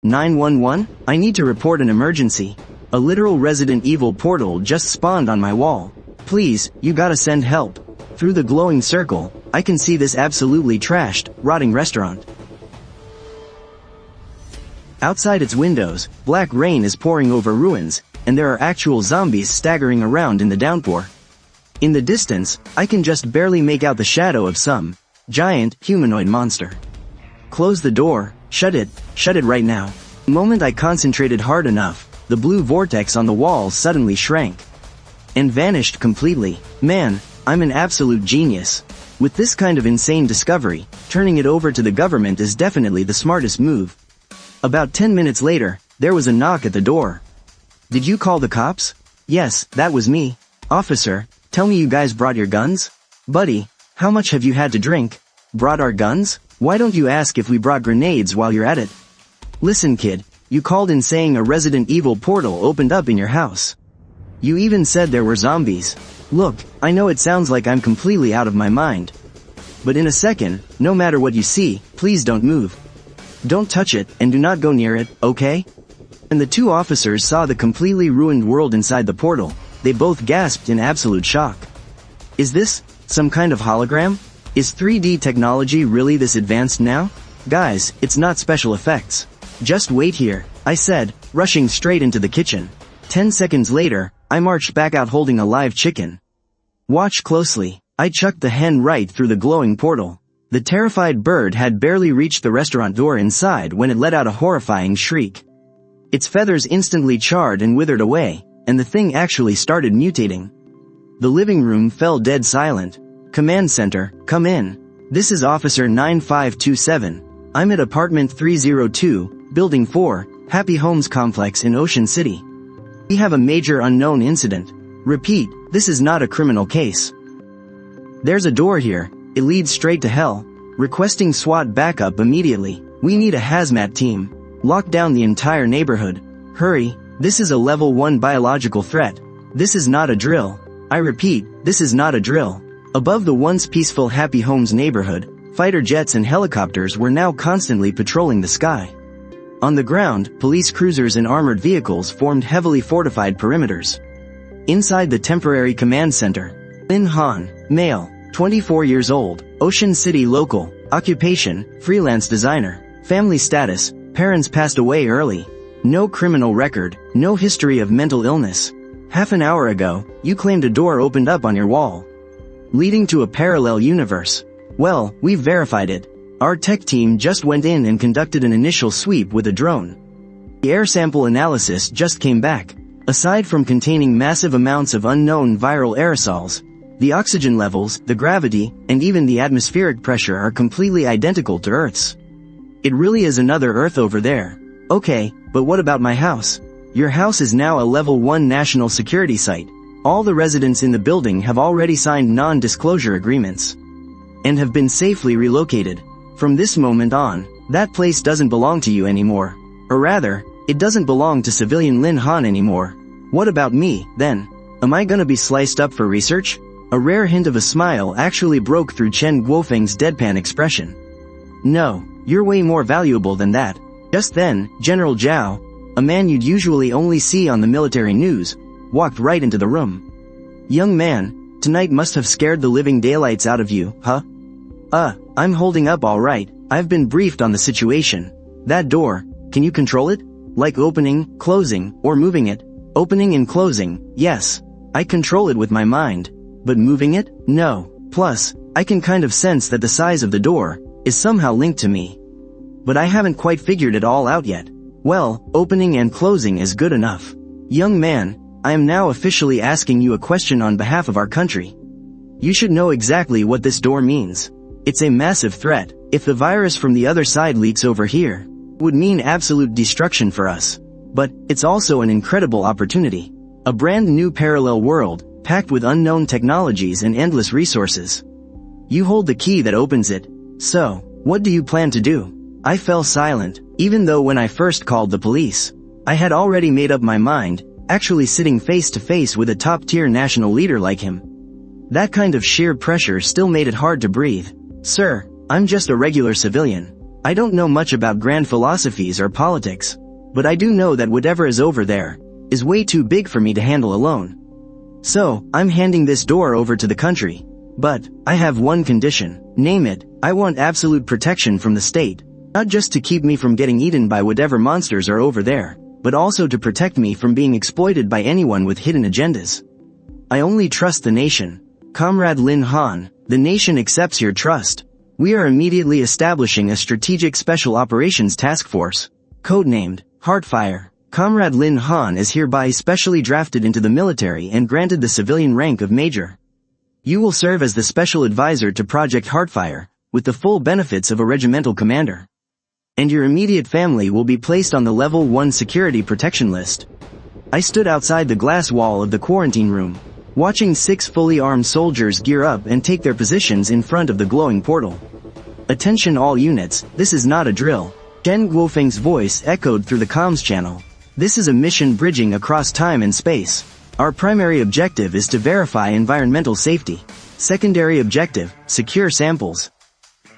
911? I need to report an emergency. A literal Resident Evil portal just spawned on my wall. Please, you gotta send help. Through the glowing circle, I can see this absolutely trashed, rotting restaurant. Outside its windows, black rain is pouring over ruins, and there are actual zombies staggering around in the downpour. In the distance, I can just barely make out the shadow of some giant, humanoid monster. Close the door, shut it right now. The moment I concentrated hard enough, the blue vortex on the wall suddenly shrank and vanished completely. Man, I'm an absolute genius. With this kind of insane discovery, turning it over to the government is definitely the smartest move. About 10 minutes later, there was a knock at the door. Did you call the cops? Yes, that was me. Officer, tell me you guys brought your guns? Buddy, how much have you had to drink? Brought our guns? Why don't you ask if we brought grenades while you're at it? Listen kid, you called in saying a Resident Evil portal opened up in your house. You even said there were zombies. Look, I know it sounds like I'm completely out of my mind. But in a second, no matter what you see, please don't move. Don't touch it, and do not go near it, okay? When the two officers saw the completely ruined world inside the portal, they both gasped in absolute shock. Is this some kind of hologram? Is 3D technology really this advanced now? Guys, it's not special effects. Just wait here, I said, rushing straight into the kitchen. 10 seconds later, I marched back out holding a live chicken. Watch closely. I chucked the hen right through the glowing portal. The terrified bird had barely reached the restaurant door inside when it let out a horrifying shriek. Its feathers instantly charred and withered away, and the thing actually started mutating. The living room fell dead silent. Command center, come in. This is Officer 9527. I'm at apartment 302, building 4, Happy Homes Complex in Ocean City. We have a major unknown incident. Repeat, this is not a criminal case. There's a door here. It leads straight to hell. Requesting SWAT backup immediately. We need a hazmat team. Lock down the entire neighborhood. Hurry, this is a level 1 biological threat. This is not a drill. I repeat, this is not a drill. Above the once peaceful Happy Homes neighborhood, fighter jets and helicopters were now constantly patrolling the sky. On the ground, police cruisers and armored vehicles formed heavily fortified perimeters. Inside the temporary command center, Lin Han, male, 24 years old, Ocean City local, occupation, freelance designer, family status, parents passed away early. No criminal record, no history of mental illness. Half an hour ago, you claimed a door opened up on your wall, leading to a parallel universe. Well, we've verified it. Our tech team just went in and conducted an initial sweep with a drone. The air sample analysis just came back. Aside from containing massive amounts of unknown viral aerosols, the oxygen levels, the gravity, and even the atmospheric pressure are completely identical to Earth's. It really is another Earth over there. Okay, but what about my house? Your house is now a level 1 national security site. All the residents in the building have already signed non-disclosure agreements and have been safely relocated. From this moment on, that place doesn't belong to you anymore. Or rather, it doesn't belong to civilian Lin Han anymore. What about me, then? Am I gonna be sliced up for research? A rare hint of a smile actually broke through Chen Guofeng's deadpan expression. No, you're way more valuable than that. Just then, General Zhao, a man you'd usually only see on the military news, walked right into the room. Young man, tonight must have scared the living daylights out of you, huh? I'm holding up all right. I've been briefed on the situation. That door, can you control it? Like opening, closing, or moving it? Opening and closing, yes. I control it with my mind. But moving it? No. Plus, I can kind of sense that the size of the door is somehow linked to me. But I haven't quite figured it all out yet. Well, opening and closing is good enough. Young man, I am now officially asking you a question on behalf of our country. You should know exactly what this door means. It's a massive threat. If the virus from the other side leaks over here, it would mean absolute destruction for us. But, it's also an incredible opportunity. A brand new parallel world, packed with unknown technologies and endless resources. You hold the key that opens it. So, what do you plan to do? I fell silent, even though when I first called the police, I had already made up my mind, actually sitting face to face with a top-tier national leader like him. That kind of sheer pressure still made it hard to breathe. Sir, I'm just a regular civilian. I don't know much about grand philosophies or politics, but I do know that whatever is over there is way too big for me to handle alone. So, I'm handing this door over to the country. But, I have one condition, name it, I want absolute protection from the state. Not just to keep me from getting eaten by whatever monsters are over there, but also to protect me from being exploited by anyone with hidden agendas. I only trust the nation. Comrade Lin Han, the nation accepts your trust. We are immediately establishing a strategic special operations task force, codenamed Heartfire. Comrade Lin Han is hereby specially drafted into the military and granted the civilian rank of Major. You will serve as the special advisor to Project Heartfire, with the full benefits of a regimental commander. And your immediate family will be placed on the Level 1 security protection list. I stood outside the glass wall of the quarantine room, watching 6 fully armed soldiers gear up and take their positions in front of the glowing portal. Attention all units, this is not a drill. Chen Guofeng's voice echoed through the comms channel. This is a mission bridging across time and space. Our primary objective is to verify environmental safety. Secondary objective, secure samples.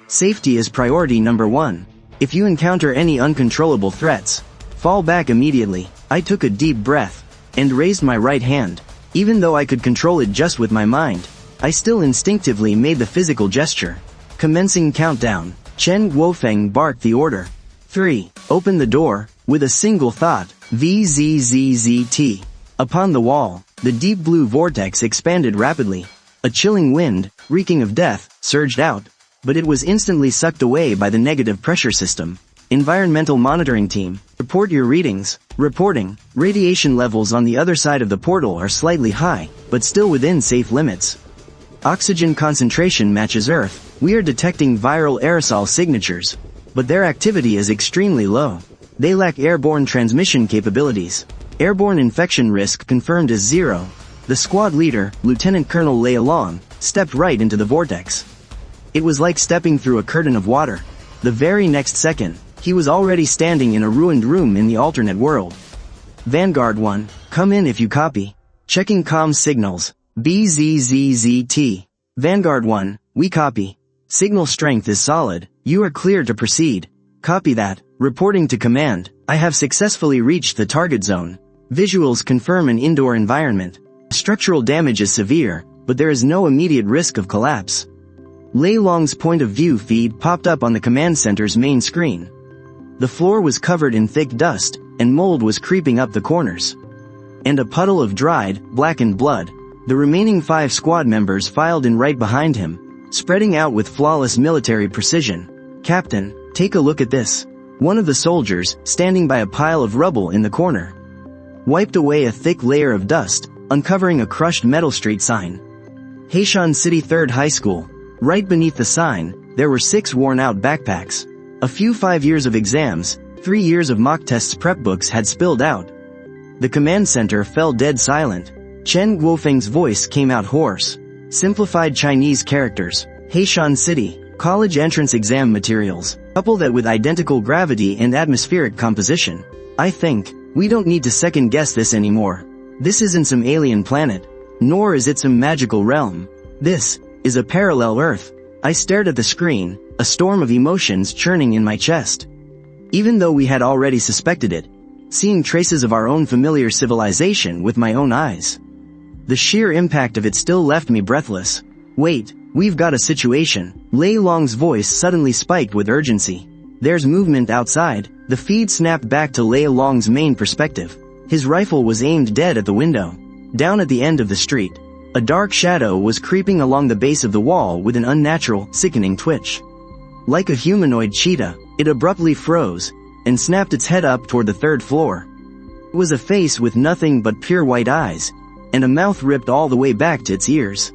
Safety is priority number 1. If you encounter any uncontrollable threats, fall back immediately. I took a deep breath and raised my right hand. Even though I could control it just with my mind, I still instinctively made the physical gesture. Commencing countdown. Chen Guofeng barked the order. 3. Open the door, with a single thought. VZZZT. Upon the wall, the deep blue vortex expanded rapidly. A chilling wind, reeking of death, surged out, but it was instantly sucked away by the negative pressure system. Environmental monitoring team, report your readings. Reporting. Radiation levels on the other side of the portal are slightly high, but still within safe limits. Oxygen concentration matches Earth. We are detecting viral aerosol signatures, but their activity is extremely low. They lack airborne transmission capabilities. Airborne infection risk confirmed as 0. The squad leader, Lieutenant Colonel Lei Long, stepped right into the vortex. It was like stepping through a curtain of water. The very next second, he was already standing in a ruined room in the alternate world. Vanguard 1, come in if you copy. Checking comms signals. BZZZT. Vanguard 1, we copy. Signal strength is solid. You are clear to proceed. Copy that. Reporting to command. I have successfully reached the target zone. Visuals confirm an indoor environment. Structural damage is severe, but there is no immediate risk of collapse. Lei Long's point of view feed popped up on the command center's main screen. The floor was covered in thick dust, and mold was creeping up the corners. And a puddle of dried, blackened blood. The remaining 5 squad members filed in right behind him, spreading out with flawless military precision. Captain, take a look at this. One of the soldiers, standing by a pile of rubble in the corner, wiped away a thick layer of dust, uncovering a crushed metal street sign. Heishan City 3rd High School. Right beneath the sign, there were 6 worn-out backpacks. A few 5 years of exams, 3 years of mock tests prep books had spilled out. The command center fell dead silent. Chen Guofeng's voice came out hoarse. Simplified Chinese characters. Heishan City. College entrance exam materials. Couple that with identical gravity and atmospheric composition. I think, we don't need to second guess this anymore. This isn't some alien planet. Nor is it some magical realm. This is a parallel Earth. I stared at the screen, a storm of emotions churning in my chest. Even though we had already suspected it, seeing traces of our own familiar civilization with my own eyes, the sheer impact of it still left me breathless. Wait, we've got a situation. Lei Long's voice suddenly spiked with urgency. There's movement outside. The feed snapped back to Lei Long's main perspective. His rifle was aimed dead at the window. Down at the end of the street, a dark shadow was creeping along the base of the wall with an unnatural, sickening twitch. Like a humanoid cheetah, it abruptly froze, and snapped its head up toward the 3rd floor. It was a face with nothing but pure white eyes, and a mouth ripped all the way back to its ears.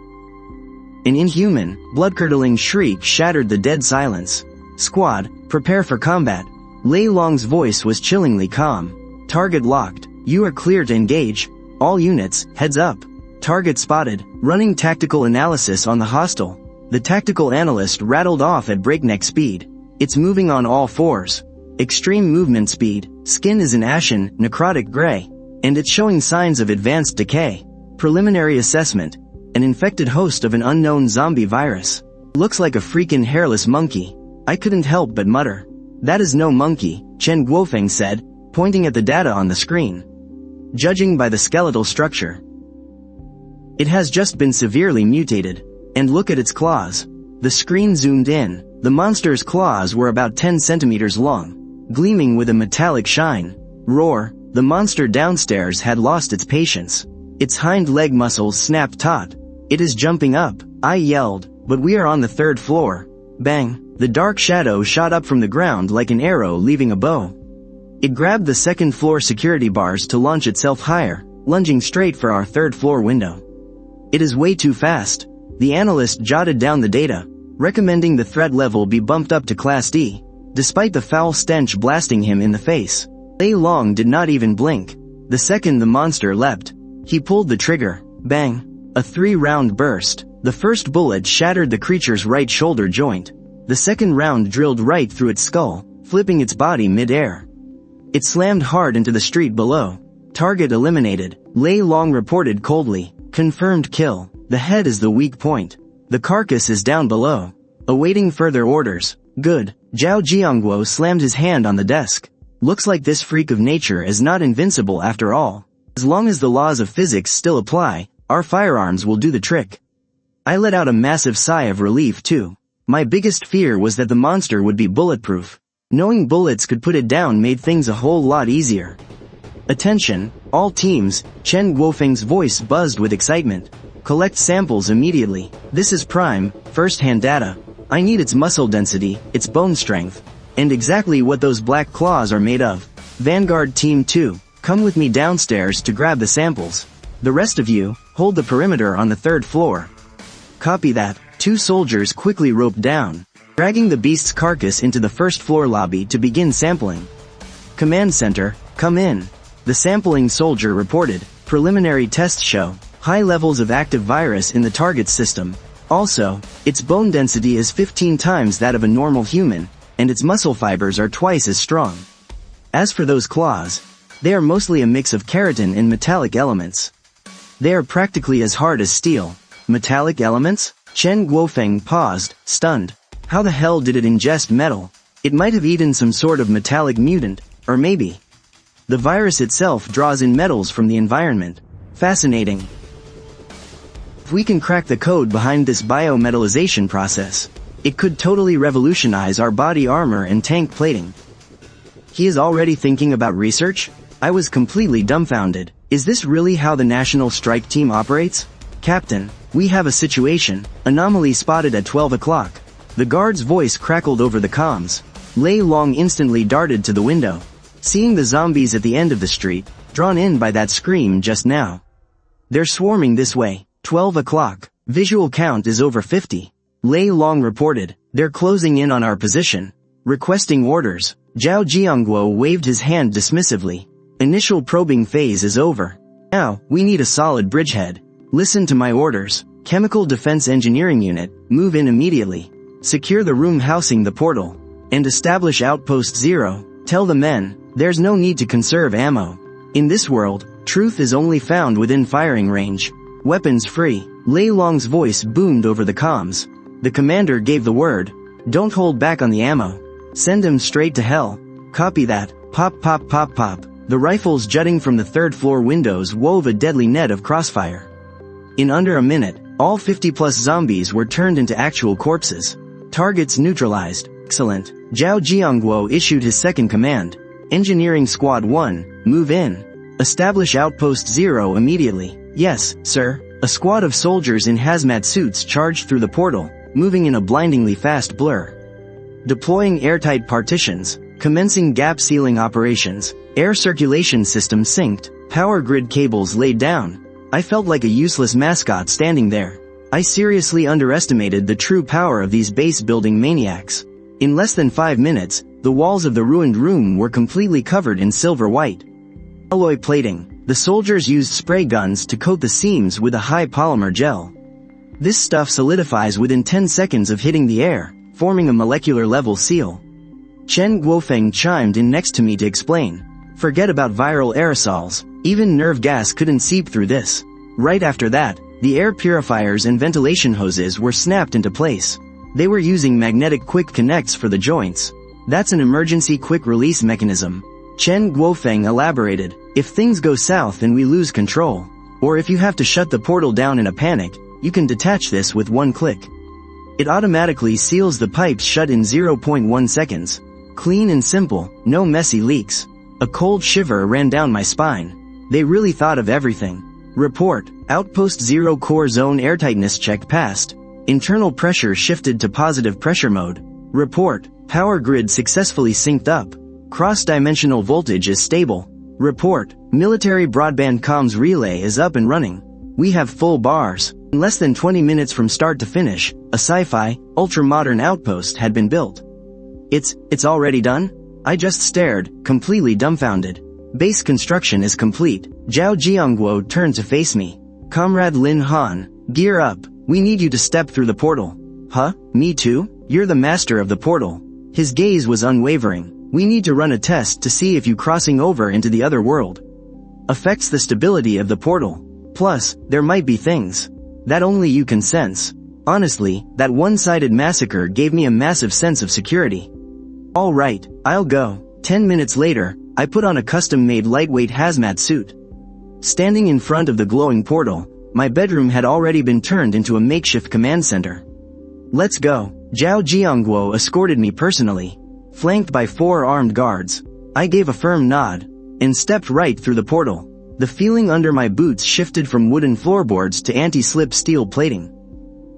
An inhuman, blood-curdling shriek shattered the dead silence. Squad, prepare for combat. Lei Long's voice was chillingly calm. Target locked. You are clear to engage. All units, heads up. Target spotted. Running tactical analysis on the hostile. The tactical analyst rattled off at breakneck speed. It's moving on all 4s. Extreme movement speed. Skin is an ashen, necrotic gray, and it's showing signs of advanced decay. Preliminary assessment. An infected host of an unknown zombie virus. Looks like a freaking hairless monkey. I couldn't help but mutter. That is no monkey, Chen Guofeng said, pointing at the data on the screen. Judging by the skeletal structure, it has just been severely mutated. And look at its claws. The screen zoomed in. The monster's claws were about 10 centimeters long, gleaming with a metallic shine. Roar! The monster downstairs had lost its patience. Its hind leg muscles snapped taut. It is jumping up, I yelled, but we are on the 3rd floor. Bang! The dark shadow shot up from the ground like an arrow leaving a bow. It grabbed the 2nd floor security bars to launch itself higher, lunging straight for our 3rd floor window. It is way too fast. The analyst jotted down the data, recommending the threat level be bumped up to Class D, despite the foul stench blasting him in the face. Lei Long did not even blink. The second the monster leapt, he pulled the trigger. Bang! A 3-round burst. The first bullet shattered the creature's right shoulder joint. The second round drilled right through its skull, flipping its body mid-air. It slammed hard into the street below. Target eliminated, Lei Long reported coldly. Confirmed kill. The head is the weak point. The carcass is down below, awaiting further orders. Good. Zhao Jiangguo slammed his hand on the desk. Looks like this freak of nature is not invincible after all. As long as the laws of physics still apply, our firearms will do the trick. I let out a massive sigh of relief too. My biggest fear was that the monster would be bulletproof. Knowing bullets could put it down made things a whole lot easier. Attention, all teams, Chen Guofeng's voice buzzed with excitement. Collect samples immediately. This is prime, first-hand data. I need its muscle density, its bone strength, and exactly what those black claws are made of. Vanguard Team 2, come with me downstairs to grab the samples. The rest of you, hold the perimeter on the 3rd floor. Copy that. 2 soldiers quickly roped down, dragging the beast's carcass into the 1st floor lobby to begin sampling. Command Center, come in. The sampling soldier reported. Preliminary tests show high levels of active virus in the target's system. Also, its bone density is 15 times that of a normal human, and its muscle fibers are twice as strong. As for those claws, they are mostly a mix of keratin and metallic elements. They are practically as hard as steel. Metallic elements? Chen Guofeng paused, stunned. How the hell did it ingest metal? It might have eaten some sort of metallic mutant, or maybe the virus itself draws in metals from the environment. Fascinating. If we can crack the code behind this biometallization process, it could totally revolutionize our body armor and tank plating. He is already thinking about research? I was completely dumbfounded. Is this really how the National Strike Team operates? Captain, we have a situation. Anomaly spotted at 12 o'clock. The guard's voice crackled over the comms. Lei Long instantly darted to the window, seeing the zombies at the end of the street, drawn in by that scream just now. They're swarming this way. 12 o'clock. Visual count is over 50. Lei Long reported. They're closing in on our position. Requesting orders. Zhao Jiangguo waved his hand dismissively. Initial probing phase is over. Now, we need a solid bridgehead. Listen to my orders. Chemical Defense Engineering Unit, move in immediately. Secure the room housing the portal. And establish Outpost 0. Tell the men, there's no need to conserve ammo. In this world, truth is only found within firing range. Weapons free. Lei Long's voice boomed over the comms. The commander gave the word. Don't hold back on the ammo. Send him straight to hell. Copy that. Pop pop pop pop. The rifles jutting from the 3rd floor windows wove a deadly net of crossfire. In under a minute, all 50+ zombies were turned into actual corpses. Targets neutralized. Excellent. Zhao Jiangguo issued his second command. Engineering Squad 1, move in. Establish Outpost 0 immediately. Yes, sir. A squad of soldiers in hazmat suits charged through the portal, moving in a blindingly fast blur. Deploying airtight partitions. Commencing gap sealing operations. Air circulation system synced. Power grid cables laid down. I felt like a useless mascot standing there. I seriously underestimated the true power of these base-building maniacs. In less than 5 minutes, the walls of the ruined room were completely covered in silver white alloy plating. The soldiers used spray guns to coat the seams with a high polymer gel. This stuff solidifies within 10 seconds of hitting the air, forming a molecular-level seal. Chen Guofeng chimed in next to me to explain. Forget about viral aerosols. Even nerve gas couldn't seep through this. Right after that, the air purifiers and ventilation hoses were snapped into place. They were using magnetic quick connects for the joints. That's an emergency quick-release mechanism. Chen Guofeng elaborated. If things go south and we lose control, or if you have to shut the portal down in a panic, you can detach this with one click. It automatically seals the pipes shut in 0.1 seconds. Clean and simple, no messy leaks. A cold shiver ran down my spine. They really thought of everything. Report, Outpost 0 core zone airtightness check passed. Internal pressure shifted to positive pressure mode. Report, power grid successfully synced up. Cross-dimensional voltage is stable. Report, military broadband comms relay is up and running. We have full bars. In less than 20 minutes from start to finish, a sci-fi, ultra-modern outpost had been built. It's already done? I just stared, completely dumbfounded. Base construction is complete. Zhao Jiangguo turned to face me. Comrade Lin Han, gear up. We need you to step through the portal. Huh? Me too? You're the master of the portal. His gaze was unwavering. We need to run a test to see if you crossing over into the other world affects the stability of the portal. Plus, there might be things that only you can sense. Honestly, that one-sided massacre gave me a massive sense of security. All right, I'll go. 10 minutes later, I put on a custom-made lightweight hazmat suit. Standing in front of the glowing portal, my bedroom had already been turned into a makeshift command center. Let's go. Zhao Jiangguo escorted me personally. Flanked by 4 armed guards, I gave a firm nod and stepped right through the portal. The feeling under my boots shifted from wooden floorboards to anti-slip steel plating.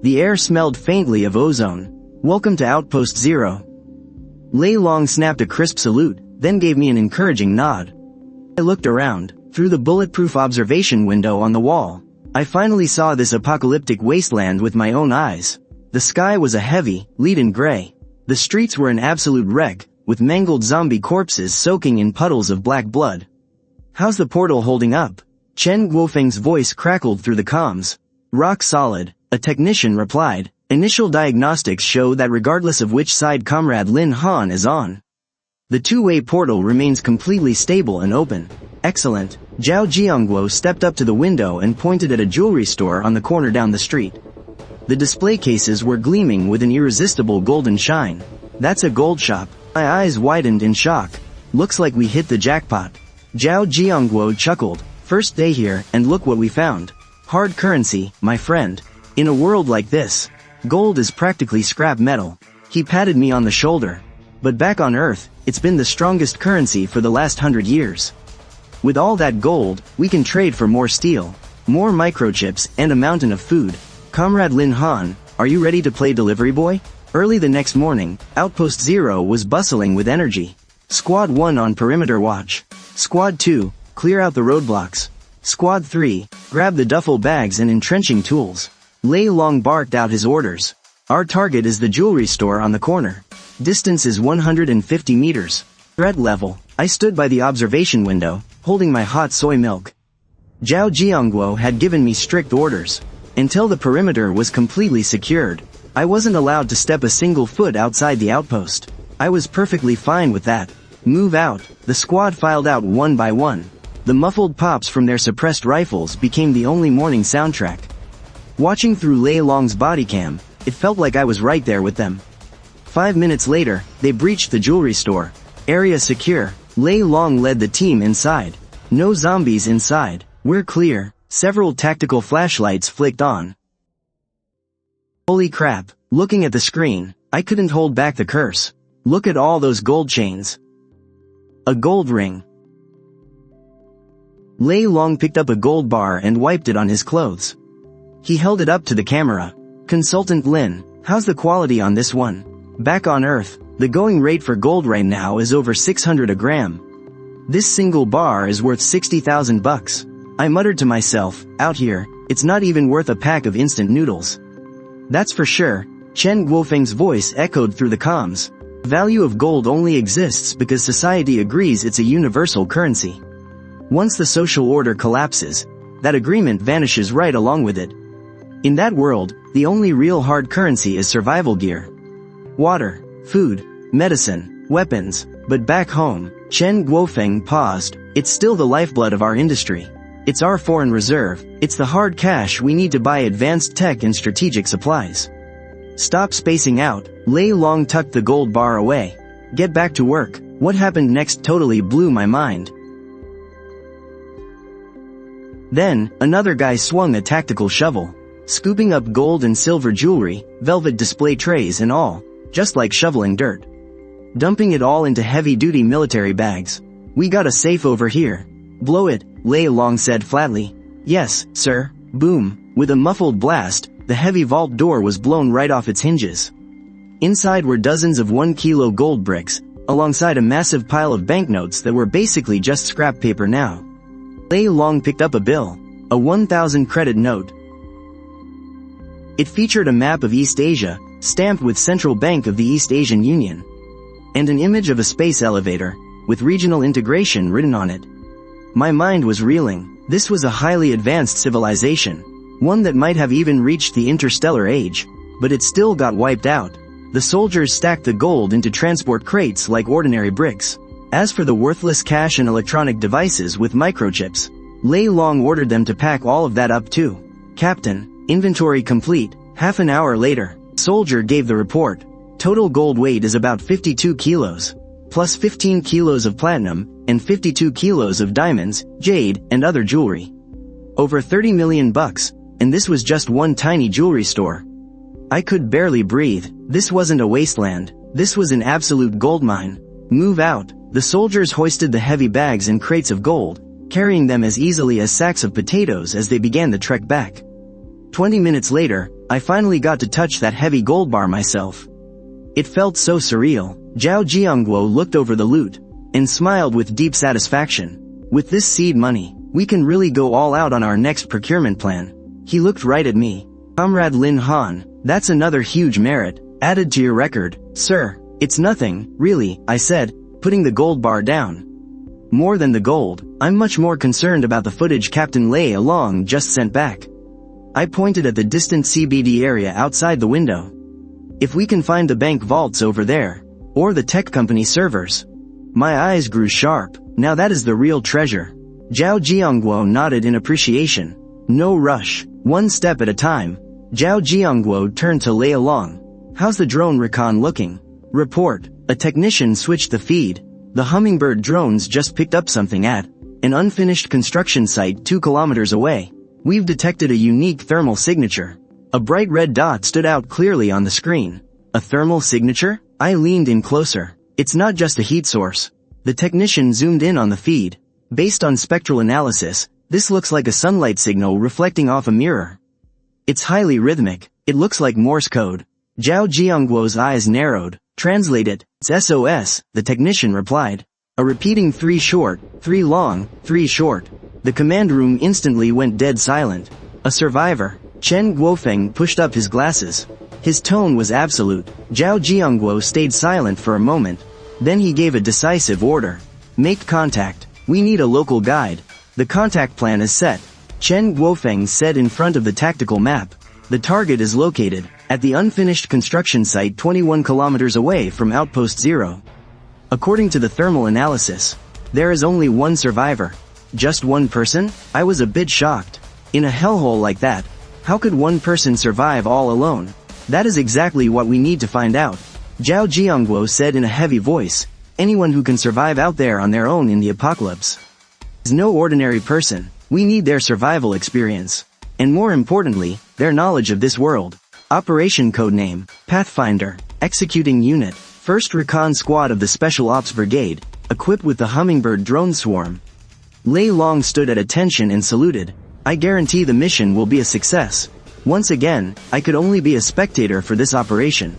The air smelled faintly of ozone. Welcome to Outpost 0. Lei Long snapped a crisp salute, then gave me an encouraging nod. I looked around. Through the bulletproof observation window on the wall, I finally saw this apocalyptic wasteland with my own eyes. The sky was a heavy, leaden gray. The streets were an absolute wreck, with mangled zombie corpses soaking in puddles of black blood. How's the portal holding up? Chen Guofeng's voice crackled through the comms. Rock solid, a technician replied. Initial diagnostics show that regardless of which side Comrade Lin Han is on, the two-way portal remains completely stable and open. Excellent. Zhao Jiangguo stepped up to the window and pointed at a jewelry store on the corner down the street. The display cases were gleaming with an irresistible golden shine. That's a gold shop. My eyes widened in shock. Looks like we hit the jackpot. Zhao Jiangguo chuckled. First day here, and look what we found. Hard currency, my friend. In a world like this, gold is practically scrap metal. He patted me on the shoulder. But back on Earth, it's been the strongest currency for the last 100 years. With all that gold, we can trade for more steel, more microchips, and a mountain of food. Comrade Lin Han, are you ready to play delivery boy? Early the next morning, Outpost 0 was bustling with energy. Squad 1 on perimeter watch. Squad 2, clear out the roadblocks. Squad 3, grab the duffel bags and entrenching tools. Lei Long barked out his orders. Our target is the jewelry store on the corner. Distance is 150 meters. Threat level. I stood by the observation window, holding my hot soy milk. Zhao Jiangguo had given me strict orders. Until the perimeter was completely secured, I wasn't allowed to step a single foot outside the outpost. I was perfectly fine with that. Move out. The squad filed out one by one. The muffled pops from their suppressed rifles became the only morning soundtrack. Watching through Lei Long's body cam, it felt like I was right there with them. 5 minutes later, they breached the jewelry store. Area secure. Lei Long led the team inside. No zombies inside. We're clear. Several tactical flashlights flicked on. Holy crap. Looking at the screen, I couldn't hold back the curse. Look at all those gold chains. A gold ring. Lei Long picked up a gold bar and wiped it on his clothes. He held it up to the camera. Consultant Lin, how's the quality on this one? Back on Earth, the going rate for gold right now is over 600 a gram. This single bar is worth 60,000 bucks. I muttered to myself, out here, it's not even worth a pack of instant noodles. That's for sure. Chen Guofeng's voice echoed through the comms. The value of gold only exists because society agrees it's a universal currency. Once the social order collapses, that agreement vanishes right along with it. In that world, the only real hard currency is survival gear. Water, food, medicine, weapons. But back home, Chen Guofeng paused. It's still the lifeblood of our industry. It's our foreign reserve. It's the hard cash we need to buy advanced tech and strategic supplies. Stop spacing out. Lei Long tucked the gold bar away. Get back to work. What happened next totally blew my mind. Then, another guy swung a tactical shovel, scooping up gold and silver jewelry, velvet display trays and all, just like shoveling dirt. Dumping it all into heavy-duty military bags. We got a safe over here. Blow it, Lei Long said flatly. Yes, sir. Boom. With a muffled blast, the heavy vault door was blown right off its hinges. Inside were dozens of 1-kilo gold bricks, alongside a massive pile of banknotes that were basically just scrap paper now. Lei Long picked up a bill, a 1,000 credit note. It featured a map of East Asia, stamped with Central Bank of the East Asian Union, and an image of a space elevator, with regional integration written on it. My mind was reeling. This was a highly advanced civilization, one that might have even reached the interstellar age, but it still got wiped out. The soldiers stacked the gold into transport crates like ordinary bricks. As for the worthless cash and electronic devices with microchips, Lei Long ordered them to pack all of that up too. Captain, inventory complete. Half an hour later, soldier gave the report. Total gold weight is about 52 kilos, plus 15 kilos of platinum, and 52 kilos of diamonds, jade, and other jewelry. Over 30 million bucks, and this was just one tiny jewelry store. I could barely breathe. This wasn't a wasteland. This was an absolute gold mine. Move out. The soldiers hoisted the heavy bags and crates of gold, carrying them as easily as sacks of potatoes as they began the trek back. 20 minutes later, I finally got to touch that heavy gold bar myself. It felt so surreal. Zhao Jiangguo looked over the loot, and smiled with deep satisfaction. With this seed money, we can really go all out on our next procurement plan. He looked right at me. Comrade Lin Han, that's another huge merit, added to your record, sir. It's nothing, really, I said, putting the gold bar down. More than the gold, I'm much more concerned about the footage Captain Lei Long just sent back. I pointed at the distant CBD area outside the window. If we can find the bank vaults over there, or the tech company servers. My eyes grew sharp. Now that is the real treasure. Zhao Jiangguo nodded in appreciation. No rush, one step at a time. Zhao Jiangguo turned to Lei Long. How's the drone recon looking? Report. A technician switched the feed. The Hummingbird drones just picked up something at an unfinished construction site 2 kilometers away. We've detected a unique thermal signature. A bright red dot stood out clearly on the screen. A thermal signature? I leaned in closer. It's not just a heat source. The technician zoomed in on the feed. Based on spectral analysis, this looks like a sunlight signal reflecting off a mirror. It's highly rhythmic. It looks like Morse code. Zhao Jiangguo's eyes narrowed. Translate it. It's SOS, the technician replied. A repeating 3 short, 3 long, 3 short. The command room instantly went dead silent. A survivor. Chen Guofeng pushed up his glasses. His tone was absolute. Zhao Jiangguo stayed silent for a moment. Then he gave a decisive order. Make contact. We need a local guide. The contact plan is set. Chen Guofeng said in front of the tactical map. The target is located at the unfinished construction site 21 kilometers away from Outpost 0. According to the thermal analysis, there is only one survivor. Just one person? I was a bit shocked. In a hellhole like that, how could one person survive all alone? That is exactly what we need to find out. Zhao Jiangguo said in a heavy voice. Anyone who can survive out there on their own in the apocalypse is no ordinary person. We need their survival experience. And more importantly, their knowledge of this world. Operation Codename, Pathfinder, Executing Unit, 1st Recon Squad of the Special Ops Brigade, equipped with the Hummingbird drone swarm. Lei Long stood at attention and saluted. I guarantee the mission will be a success. Once again, I could only be a spectator for this operation.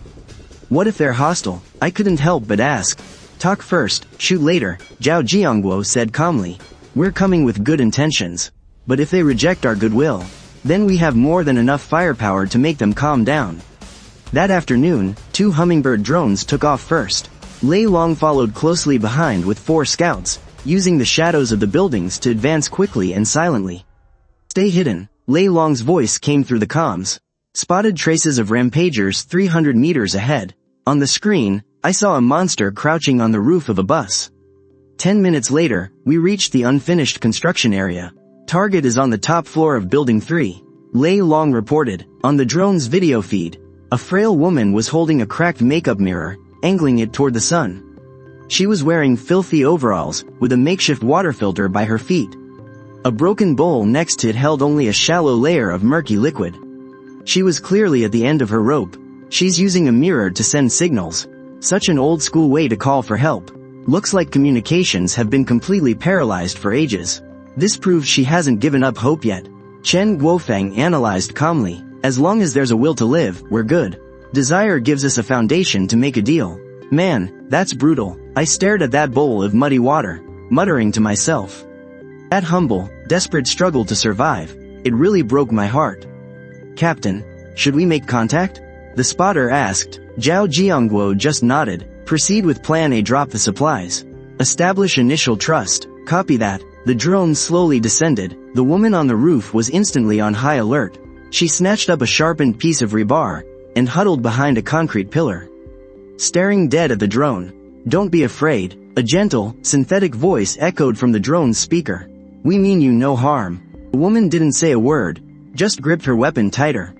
What if they're hostile? I couldn't help but ask. Talk first, shoot later, Zhao Jiangguo said calmly. We're coming with good intentions. But if they reject our goodwill, then we have more than enough firepower to make them calm down. That afternoon, 2 Hummingbird drones took off first. Lei Long followed closely behind with 4 scouts, using the shadows of the buildings to advance quickly and silently. Stay hidden, Lei Long's voice came through the comms. Spotted traces of rampagers 300 meters ahead. On the screen, I saw a monster crouching on the roof of a bus. 10 minutes later, we reached the unfinished construction area. Target is on the top floor of Building 3. Lei Long reported. On the drone's video feed, a frail woman was holding a cracked makeup mirror, angling it toward the sun. She was wearing filthy overalls, with a makeshift water filter by her feet. A broken bowl next to it held only a shallow layer of murky liquid. She was clearly at the end of her rope. She's using a mirror to send signals. Such an old-school way to call for help. Looks like communications have been completely paralyzed for ages. This proves she hasn't given up hope yet. Chen Guofeng analyzed calmly. As long as there's a will to live, we're good. Desire gives us a foundation to make a deal. Man, that's brutal. I stared at that bowl of muddy water, muttering to myself. That humble, desperate struggle to survive. It really broke my heart. Captain, should we make contact? The spotter asked. Zhao Jiangguo just nodded. Proceed with Plan A. Drop the supplies. Establish initial trust. Copy that. The drone slowly descended. The woman on the roof was instantly on high alert. She snatched up a sharpened piece of rebar and huddled behind a concrete pillar, staring dead at the drone. Don't be afraid. A gentle, synthetic voice echoed from the drone's speaker. We mean you no harm. The woman didn't say a word, just gripped her weapon tighter.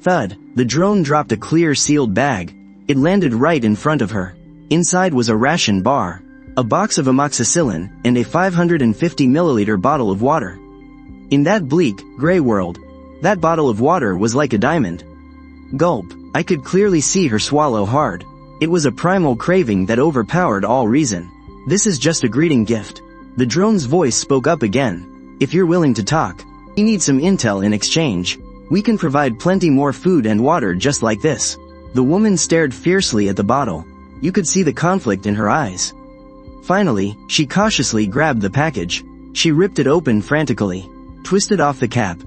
Thud. The drone dropped a clear sealed bag. It landed right in front of her. Inside was a ration bar, a box of amoxicillin, and a 550 milliliter bottle of water. In that bleak, gray world, that bottle of water was like a diamond. Gulp. I could clearly see her swallow hard. It was a primal craving that overpowered all reason. This is just a greeting gift. The drone's voice spoke up again. If you're willing to talk, we need some intel in exchange. We can provide plenty more food and water just like this. The woman stared fiercely at the bottle. You could see the conflict in her eyes. Finally, she cautiously grabbed the package. She ripped it open frantically, twisted off the cap,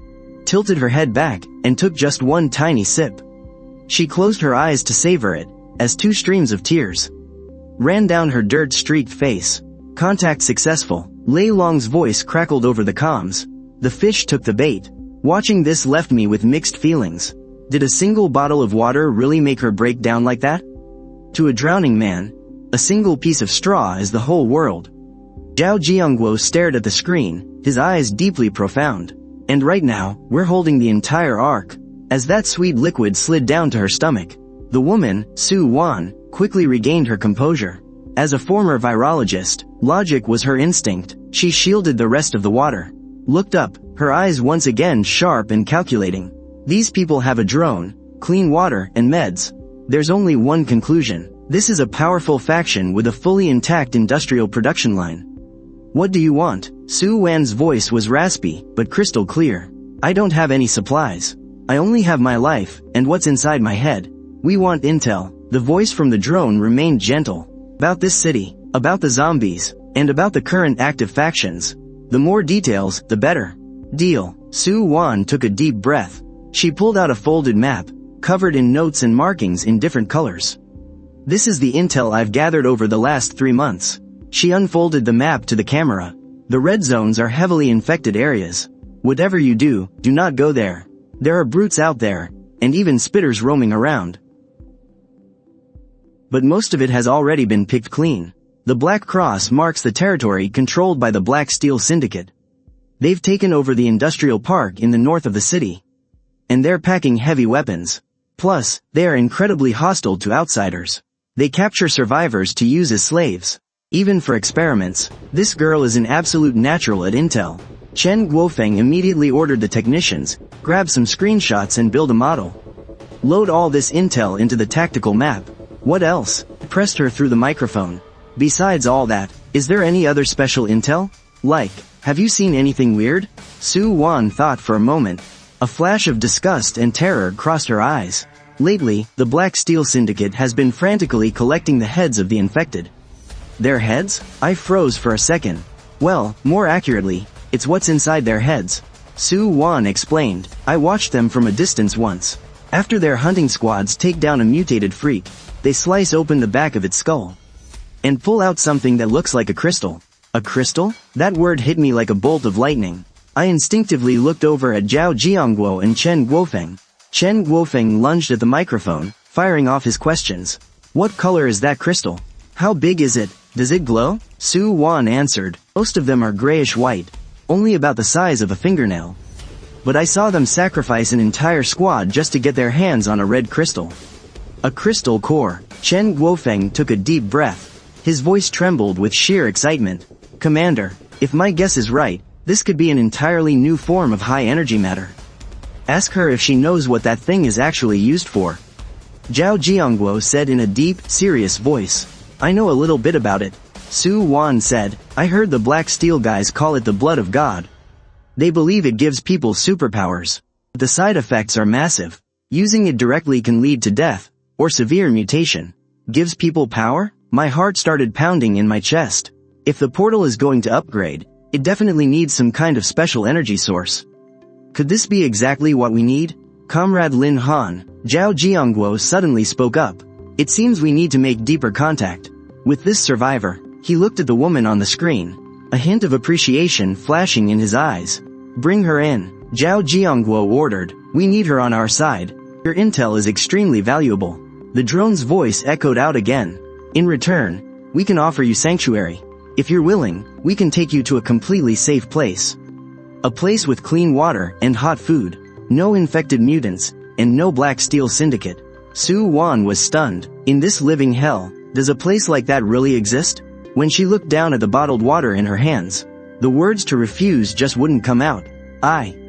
tilted her head back, and took just one tiny sip. She closed her eyes to savor it, as two streams of tears ran down her dirt-streaked face. Contact successful. Lei Long's voice crackled over the comms. The fish took the bait. Watching this left me with mixed feelings. Did a single bottle of water really make her break down like that? To a drowning man, a single piece of straw is the whole world. Zhao Jiangguo stared at the screen, his eyes deeply profound. And right now, we're holding the entire arc. As that sweet liquid slid down to her stomach, the woman, Su Wan, quickly regained her composure. As a former virologist, logic was her instinct. She shielded the rest of the water, looked up, her eyes once again sharp and calculating. These people have a drone, clean water, and meds. There's only one conclusion. This is a powerful faction with a fully intact industrial production line. What do you want? Su Wan's voice was raspy, but crystal clear. I don't have any supplies. I only have my life, and what's inside my head. We want intel. The voice from the drone remained gentle. About this city, about the zombies, and about the current active factions. The more details, the better. Deal. Su Wan took a deep breath. She pulled out a folded map, covered in notes and markings in different colors. This is the intel I've gathered over the last 3 months. She unfolded the map to the camera. The red zones are heavily infected areas. Whatever you do, do not go there. There are brutes out there, and even spitters roaming around. But most of it has already been picked clean. The Black Cross marks the territory controlled by the Black Steel Syndicate. They've taken over the industrial park in the north of the city. And they're packing heavy weapons. Plus, they are incredibly hostile to outsiders. They capture survivors to use as slaves. Even for experiments. This girl is an absolute natural at intel. Chen Guofeng immediately ordered the technicians, grab some screenshots and build a model. Load all this intel into the tactical map. What else? Pressed her through the microphone. Besides all that, is there any other special intel? Like, have you seen anything weird? Su Wan thought for a moment. A flash of disgust and terror crossed her eyes. Lately, the Black Steel Syndicate has been frantically collecting the heads of the infected. Their heads? I froze for a second. Well, more accurately, it's what's inside their heads. Su Wan explained. I watched them from a distance once. After their hunting squads take down a mutated freak, they slice open the back of its skull and pull out something that looks like a crystal. A crystal? That word hit me like a bolt of lightning. I instinctively looked over at Zhao Jiangguo and Chen Guofeng. Chen Guofeng lunged at the microphone, firing off his questions. What color is that crystal? How big is it? Does it glow? Su Wan answered. Most of them are grayish-white, only about the size of a fingernail. But I saw them sacrifice an entire squad just to get their hands on a red crystal. A crystal core. Chen Guofeng took a deep breath. His voice trembled with sheer excitement. Commander, if my guess is right, this could be an entirely new form of high-energy matter. Ask her if she knows what that thing is actually used for. Zhao Jiangguo said in a deep, serious voice. I know a little bit about it. Su Wan said, I heard the Black Steel guys call it the blood of God. They believe it gives people superpowers. The side effects are massive. Using it directly can lead to death, or severe mutation. Gives people power? My heart started pounding in my chest. If the portal is going to upgrade, it definitely needs some kind of special energy source. Could this be exactly what we need? Comrade Lin Han, Zhao Jiangguo suddenly spoke up. It seems we need to make deeper contact with this survivor. He looked at the woman on the screen, a hint of appreciation flashing in his eyes. Bring her in, Zhao Jiangguo ordered. We need her on our side. Your intel is extremely valuable. The drone's voice echoed out again. In return, we can offer you sanctuary. If you're willing, we can take you to a completely safe place. A place with clean water and hot food. No infected mutants, and no Black Steel Syndicate. Su Wan was stunned. In this living hell, does a place like that really exist? When she looked down at the bottled water in her hands, the words to refuse just wouldn't come out.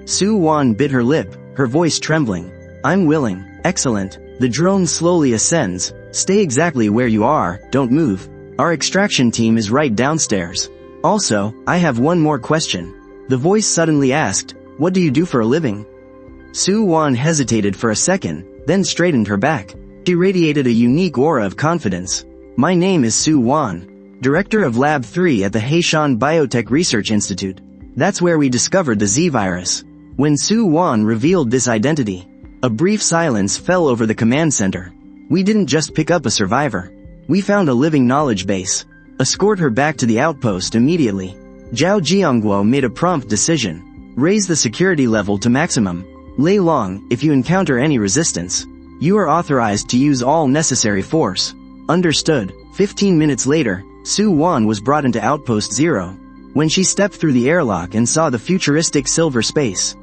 Su Wan bit her lip, her voice trembling. I'm willing. Excellent. The drone slowly ascends. Stay exactly where you are, don't move. Our extraction team is right downstairs. Also, I have one more question. The voice suddenly asked, what do you do for a living? Su Wan hesitated for a second, then straightened her back. She radiated a unique aura of confidence. My name is Su Wan, Director of Lab 3 at the Heishan Biotech Research Institute. That's where we discovered the Z virus. When Su Wan revealed this identity, a brief silence fell over the command center. We didn't just pick up a survivor. We found a living knowledge base. Escort her back to the outpost immediately. Zhao Jiangguo made a prompt decision. Raise the security level to maximum. Lei Long, if you encounter any resistance, you are authorized to use all necessary force. Understood. 15 minutes later, Su Wan was brought into Outpost 0. When she stepped through the airlock and saw the futuristic silver space,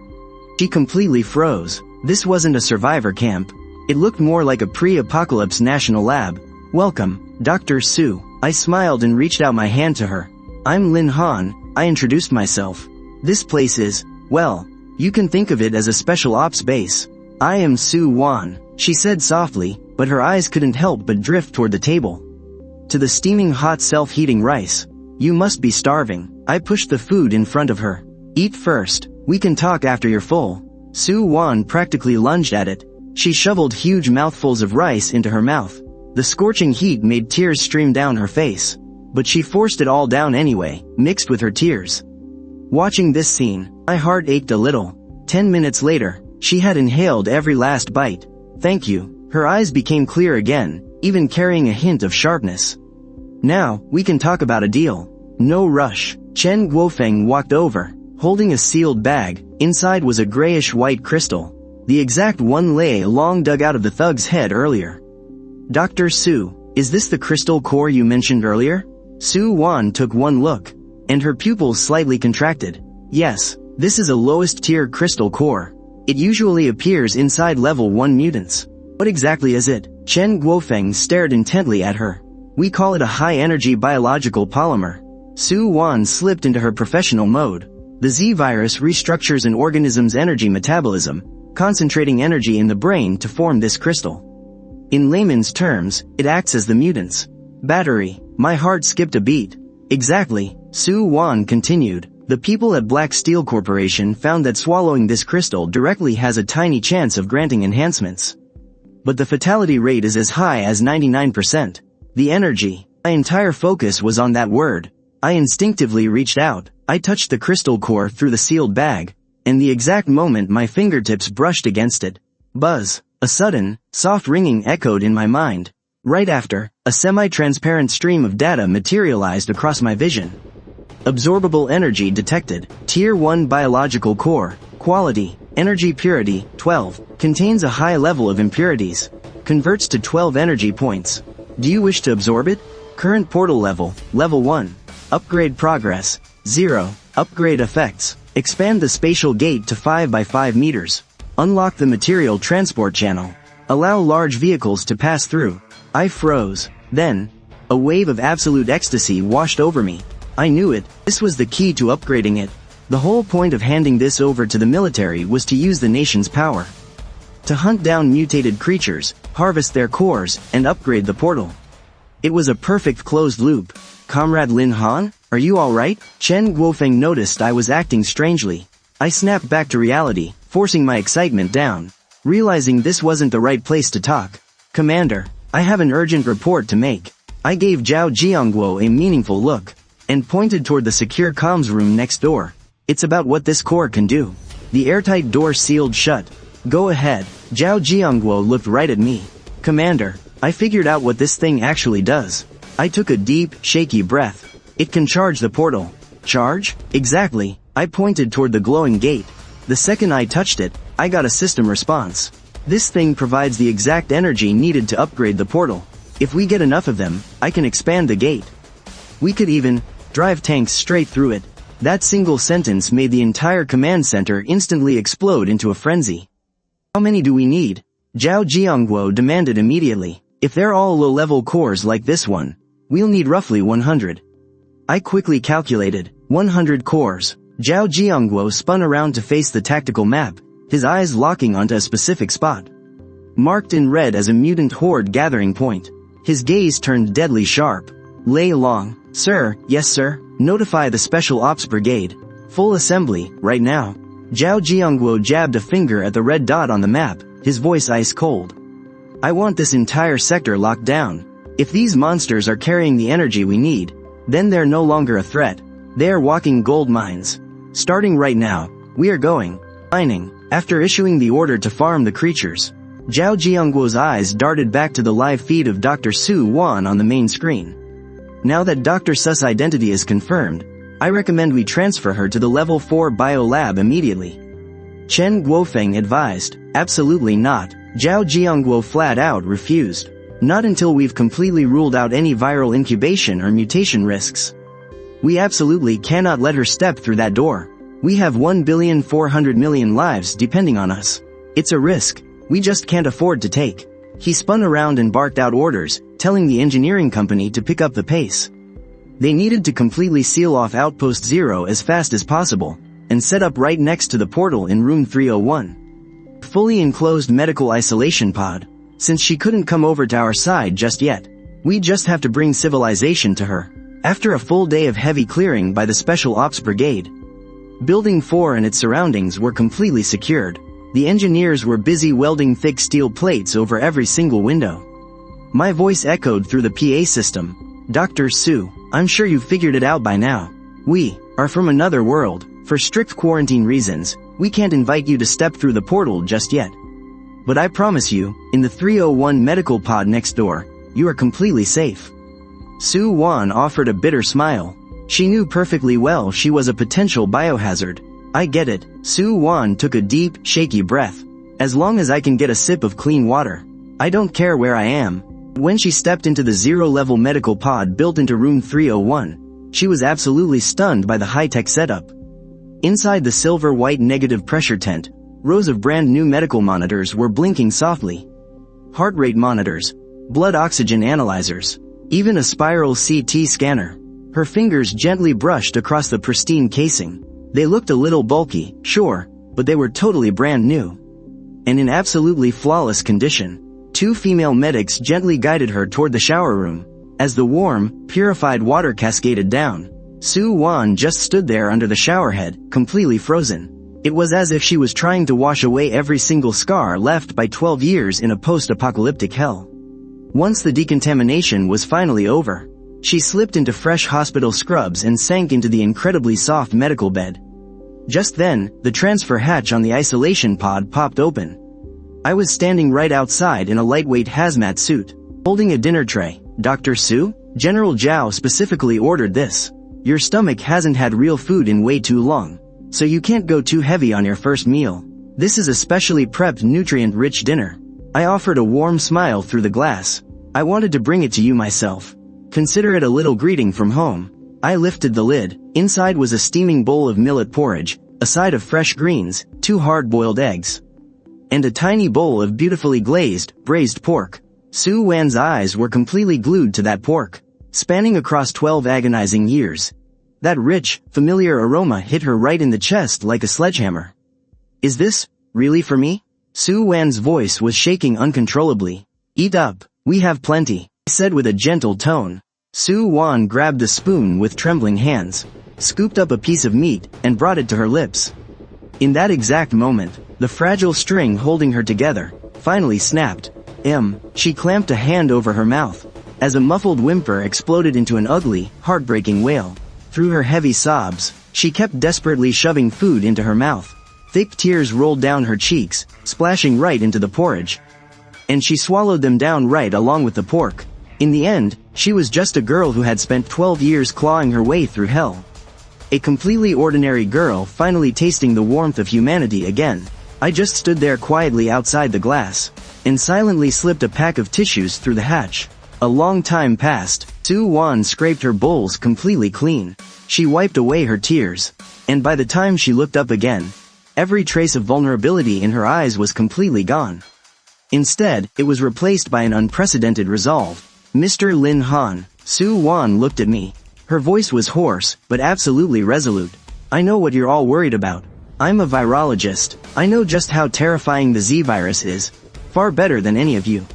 she completely froze. This wasn't a survivor camp. It looked more like a pre-apocalypse national lab. Welcome, Dr. Su. I smiled and reached out my hand to her. I'm Lin Han, I introduced myself. This place is, well, you can think of it as a special ops base. I am Su Wan, she said softly, but her eyes couldn't help but drift toward the table. To the steaming hot self-heating rice. You must be starving. I pushed the food in front of her. Eat first, we can talk after you're full. Su Wan practically lunged at it. She shoveled huge mouthfuls of rice into her mouth. The scorching heat made tears stream down her face. But she forced it all down anyway, mixed with her tears. Watching this scene, my heart ached a little. 10 minutes later, she had inhaled every last bite. Thank you. Her eyes became clear again, even carrying a hint of sharpness. Now, we can talk about a deal. No rush. Chen Guofeng walked over, holding a sealed bag. Inside was a grayish-white crystal, the exact one Lei Long dug out of the thug's head earlier. Dr. Su, is this the crystal core you mentioned earlier? Su Wan took one look, and her pupils slightly contracted. Yes, this is a lowest-tier crystal core. It usually appears inside level 1 mutants. What exactly is it? Chen Guofeng stared intently at her. We call it a high-energy biological polymer. Su Wan slipped into her professional mode. The Z virus restructures an organism's energy metabolism, concentrating energy in the brain to form this crystal. In layman's terms, it acts as the mutant's battery. My heart skipped a beat. Exactly, Su Wan continued. The people at Black Steel Corporation found that swallowing this crystal directly has a tiny chance of granting enhancements. But the fatality rate is as high as 99%. The energy. My entire focus was on that word. I instinctively reached out. I touched the crystal core through the sealed bag, and the exact moment my fingertips brushed against it. Buzz. A sudden, soft ringing echoed in my mind. Right after, a semi-transparent stream of data materialized across my vision. Absorbable energy detected. Tier 1 biological core. Quality. Energy purity, 12. Contains a high level of impurities. Converts to 12 energy points. Do you wish to absorb it? Current portal level, level 1. Upgrade progress, 0. Upgrade effects. Expand the spatial gate to 5 by 5 meters. Unlock the material transport channel. Allow large vehicles to pass through. I froze. Then, A wave of absolute ecstasy washed over me. I knew it, this was the key to upgrading it. The whole point of handing this over to the military was to use the nation's power to hunt down mutated creatures, harvest their cores, and upgrade the portal. It was a perfect closed loop. Comrade Lin Han, are you alright? Chen Guofeng noticed I was acting strangely. I snapped back to reality, forcing my excitement down, realizing this wasn't the right place to talk. Commander, I have an urgent report to make. I gave Zhao Jiangguo a meaningful look, and pointed toward the secure comms room next door. It's about what this core can do. The airtight door sealed shut. Go ahead. Zhao Jiangguo looked right at me. Commander, I figured out what this thing actually does. I took a deep, shaky breath. It can charge the portal. Charge? Exactly. I pointed toward the glowing gate. The second I touched it, I got a system response. This thing provides the exact energy needed to upgrade the portal. If we get enough of them, I can expand the gate. We could even drive tanks straight through it. That single sentence made the entire command center instantly explode into a frenzy. How many do we need? Zhao Jiangguo demanded immediately. If they're all low-level cores like this one, we'll need roughly 100. I quickly calculated. 100 cores. Zhao Jiangguo spun around to face the tactical map, his eyes locking onto a specific spot, marked in red as a mutant horde gathering point. His gaze turned deadly sharp. Lei Long, sir, yes sir, notify the Special Ops Brigade. Full assembly, right now. Zhao Jiangguo jabbed a finger at the red dot on the map, his voice ice cold. I want this entire sector locked down. If these monsters are carrying the energy we need, then they're no longer a threat. They are walking gold mines. Starting right now, we are going mining. After issuing the order to farm the creatures, Zhao Jiangguo's eyes darted back to the live feed of Dr. Su Wan on the main screen. Now that Dr. Su's identity is confirmed, I recommend we transfer her to the level 4 biolab immediately. Chen Guofeng advised. Absolutely not. Zhao Jiangguo flat out refused. Not until we've completely ruled out any viral incubation or mutation risks. We absolutely cannot let her step through that door. We have 1,400,000,000 lives depending on us. It's a risk we just can't afford to take. He spun around and barked out orders, telling the engineering company to pick up the pace. They needed to completely seal off Outpost 0 as fast as possible, and set up right next to the portal in room 301. Fully enclosed medical isolation pod. Since she couldn't come over to our side just yet, we just have to bring civilization to her. After a full day of heavy clearing by the Special Ops Brigade, Building 4 and its surroundings were completely secured. The engineers were busy welding thick steel plates over every single window. My voice echoed through the PA system. Dr. Su, I'm sure you've figured it out by now. We are from another world. For strict quarantine reasons, we can't invite you to step through the portal just yet. But I promise you, in the 301 medical pod next door, you are completely safe. Su Wan offered a bitter smile. She knew perfectly well she was a potential biohazard. I get it. Su Wan took a deep, shaky breath. As long as I can get a sip of clean water, I don't care where I am. When she stepped into the 0-level medical pod built into room 301, she was absolutely stunned by the high-tech setup. Inside the silver-white negative pressure tent, rows of brand new medical monitors were blinking softly. Heart rate monitors, blood oxygen analyzers, even a spiral CT scanner. Her fingers gently brushed across the pristine casing. They looked a little bulky, sure, but they were totally brand new. And in absolutely flawless condition. 2 female medics gently guided her toward the shower room. As the warm, purified water cascaded down, Su Wan just stood there under the showerhead, completely frozen. It was as if she was trying to wash away every single scar left by 12 years in a post-apocalyptic hell. Once the decontamination was finally over, she slipped into fresh hospital scrubs and sank into the incredibly soft medical bed. Just then, the transfer hatch on the isolation pod popped open. I was standing right outside in a lightweight hazmat suit, holding a dinner tray. Dr. Su? General Zhao specifically ordered this. Your stomach hasn't had real food in way too long, so you can't go too heavy on your first meal. This is a specially prepped nutrient-rich dinner. I offered a warm smile through the glass. I wanted to bring it to you myself. Consider it a little greeting from home. I lifted the lid. Inside was a steaming bowl of millet porridge, a side of fresh greens, 2 hard-boiled eggs, and a tiny bowl of beautifully glazed, braised pork. Su Wan's eyes were completely glued to that pork. spanning across 12 agonizing years. That rich, familiar aroma hit her right in the chest like a sledgehammer. Is this really for me? Su Wan's voice was shaking uncontrollably. Eat up, we have plenty, he said with a gentle tone. Su Wan grabbed the spoon with trembling hands, scooped up a piece of meat, and brought it to her lips. In that exact moment, the fragile string holding her together finally snapped. She clamped a hand over her mouth, as a muffled whimper exploded into an ugly, heartbreaking wail. Through her heavy sobs, she kept desperately shoving food into her mouth. Thick tears rolled down her cheeks, splashing right into the porridge. And she swallowed them down right along with the pork. In the end, she was just a girl who had spent 12 years clawing her way through hell. A completely ordinary girl finally tasting the warmth of humanity again. I just stood there quietly outside the glass, and silently slipped a pack of tissues through the hatch. A long time passed. Su Wan scraped her bowls completely clean. She wiped away her tears, and by the time she looked up again, every trace of vulnerability in her eyes was completely gone. Instead, it was replaced by an unprecedented resolve. Mr. Lin Han, Su Wan looked at me. Her voice was hoarse, but absolutely resolute. I know what you're all worried about. I'm a virologist. I know just how terrifying the Z virus is. Far better than any of you.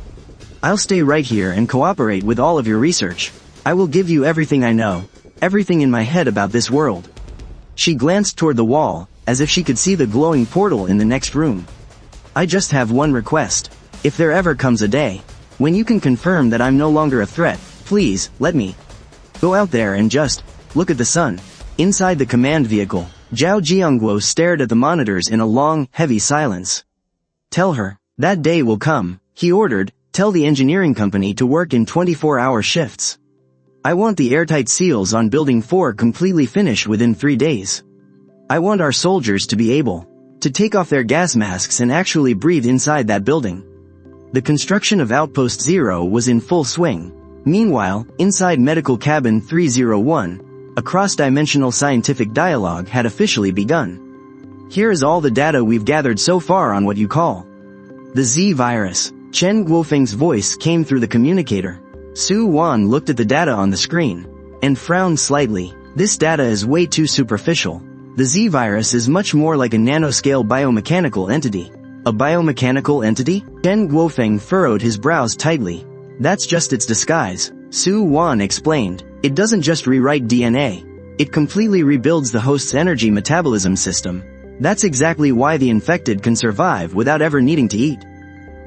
I'll stay right here and cooperate with all of your research. I will give you everything I know, everything in my head about this world. She glanced toward the wall, as if she could see the glowing portal in the next room. I just have one request. If there ever comes a day when you can confirm that I'm no longer a threat, please, let me go out there and just look at the sun. Inside the command vehicle, Zhao Jiangguo stared at the monitors in a long, heavy silence. Tell her, that day will come, he ordered. Tell the engineering company to work in 24-hour shifts. I want the airtight seals on Building 4 completely finished within 3 days. I want our soldiers to be able to take off their gas masks and actually breathe inside that building. The construction of Outpost 0 was in full swing. Meanwhile, inside Medical Cabin 301, a cross-dimensional scientific dialogue had officially begun. Here is all the data we've gathered so far on what you call the Z virus. Chen Guofeng's voice came through the communicator. Su Wan looked at the data on the screen, and frowned slightly. This data is way too superficial. The Z virus is much more like a nanoscale biomechanical entity. A biomechanical entity? Chen Guofeng furrowed his brows tightly. That's just its disguise, Su Wan explained. It doesn't just rewrite DNA. It completely rebuilds the host's energy metabolism system. That's exactly why the infected can survive without ever needing to eat.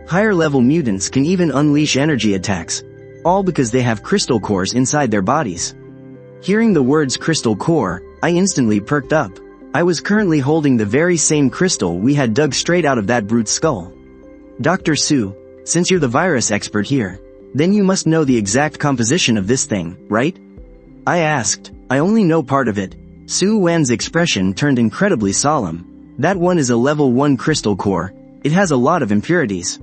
Higher-level mutants can even unleash energy attacks, all because they have crystal cores inside their bodies. Hearing the words crystal core, I instantly perked up. I was currently holding the very same crystal we had dug straight out of that brute's skull. Dr. Su, since you're the virus expert here, then you must know the exact composition of this thing, right? I asked. I only know part of it. Su Wan's expression turned incredibly solemn. That one is a level 1 crystal core. It has a lot of impurities.